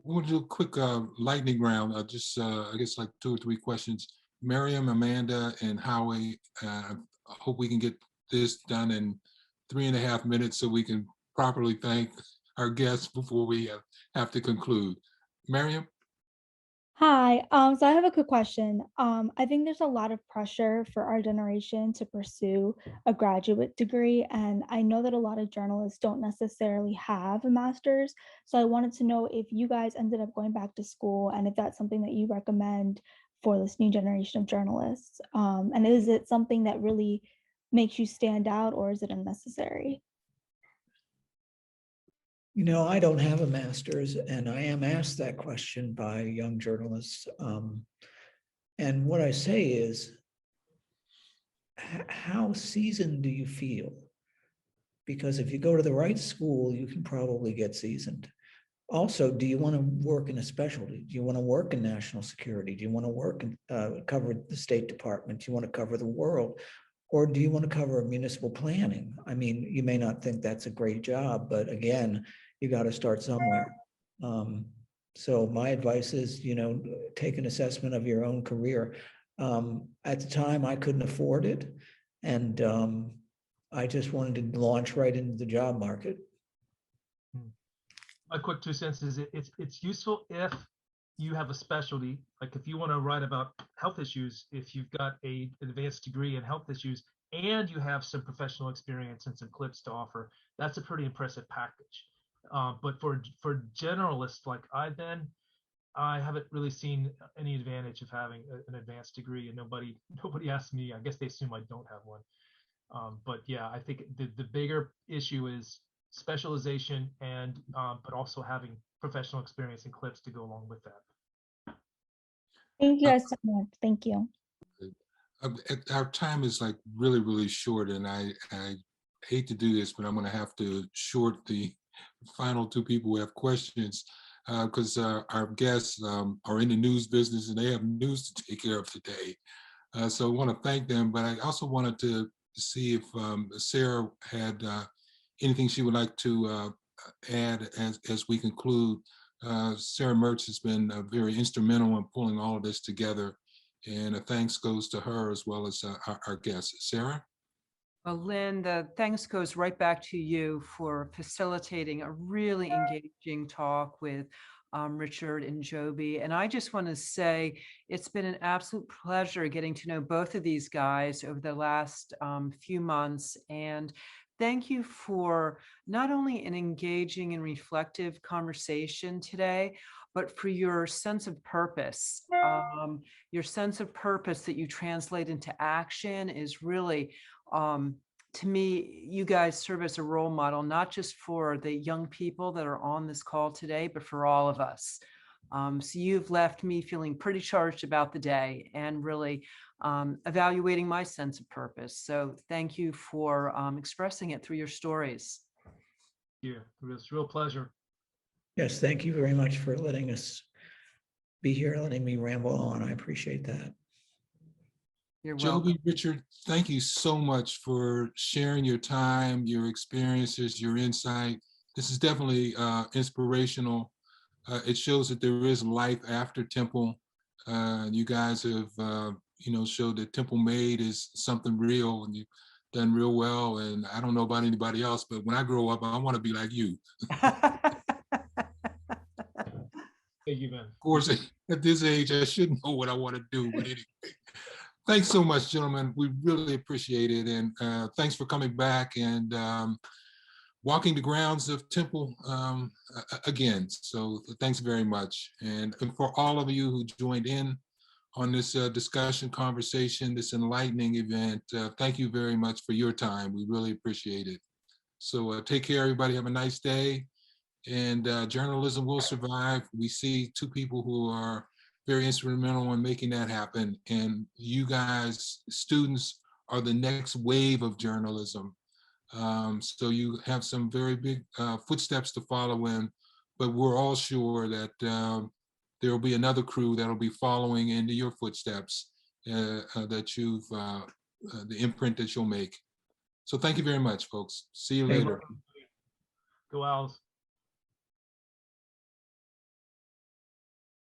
We'll do a quick lightning round. Just, I guess, like 2 or 3 questions. Miriam, Amanda, and Howie, I hope we can get this done in 3.5 minutes so we can properly thank our guests before we have to conclude. Miriam? Hi, so I have a quick question. I think there's a lot of pressure for our generation to pursue a graduate degree, and I know that a lot of journalists don't necessarily have a master's. So I wanted to know if you guys ended up going back to school, and if that's something that you recommend for this new generation of journalists. And is it something that really makes you stand out, or is it unnecessary? I don't have a master's, and I am asked that question by young journalists. And what I say is, how seasoned do you feel? Because if you go to the right school, you can probably get seasoned. Also, do you want to work in a specialty? Do you want to work in national security? Do you want to work in cover the State Department? Do you want to cover the world? Or do you want to cover municipal planning? I mean, you may not think that's a great job, but again, you got to start somewhere. So my advice is, take an assessment of your own career. At the time, I couldn't afford it. And I just wanted to launch right into the job market. My quick 2 cents is it's useful if you have a specialty, like if you want to write about health issues, if you've got an advanced degree in health issues and you have some professional experience and some clips to offer, that's a pretty impressive package. But for generalists like I've been, I haven't really seen any advantage of having an advanced degree, and nobody asked me. I guess they assume I don't have one. But yeah, I think the bigger issue is specialization and but also having professional experience and clips to go along with that. Thank you guys so much. Thank you. Our time is like really, really short, and I hate to do this, but I'm going to have to short the final 2 people who have questions because our guests are in the news business and they have news to take care of today. So I want to thank them, but I also wanted to see if Sarah had anything she would like to add as we conclude. Sarah Mertz has been very instrumental in pulling all of this together, and a thanks goes to her as well as our guests. Sarah? Well, Lynn, the thanks goes right back to you for facilitating a really engaging talk with Richard and Joby. And I just want to say it's been an absolute pleasure getting to know both of these guys over the last few months. And thank you for not only an engaging and reflective conversation today, but for your sense of purpose. Your sense of purpose that you translate into action is really, to me, you guys serve as a role model, not just for the young people that are on this call today, but for all of us. So you've left me feeling pretty charged about the day and really evaluating my sense of purpose. So thank you for expressing it through your stories. Yeah, it was a real pleasure. Yes, thank you very much for letting us be here, letting me ramble on. I appreciate that. You're welcome. Joby, Richard, thank you so much for sharing your time, your experiences, your insight. This is definitely inspirational. It shows that there is life after Temple. You guys have, showed that Temple Made is something real, and you've done real well. And I don't know about anybody else, but when I grow up, I want to be like you. Thank you, man. Of course, at this age, I shouldn't know what I want to do, but anyway. Thanks so much, gentlemen. We really appreciate it. And thanks for coming back and walking the grounds of Temple again. So thanks very much. And for all of you who joined in on this discussion, conversation, this enlightening event, thank you very much for your time. We really appreciate it. So take care, everybody. Have a nice day. And journalism will survive. We see 2 people who are very instrumental in making that happen. And you guys, students, are the next wave of journalism. So you have some very big footsteps to follow in, but we're all sure that there will be another crew that will be following into your footsteps, that you've, the imprint that you'll make. So thank you very much, folks. See you later. Go Owls.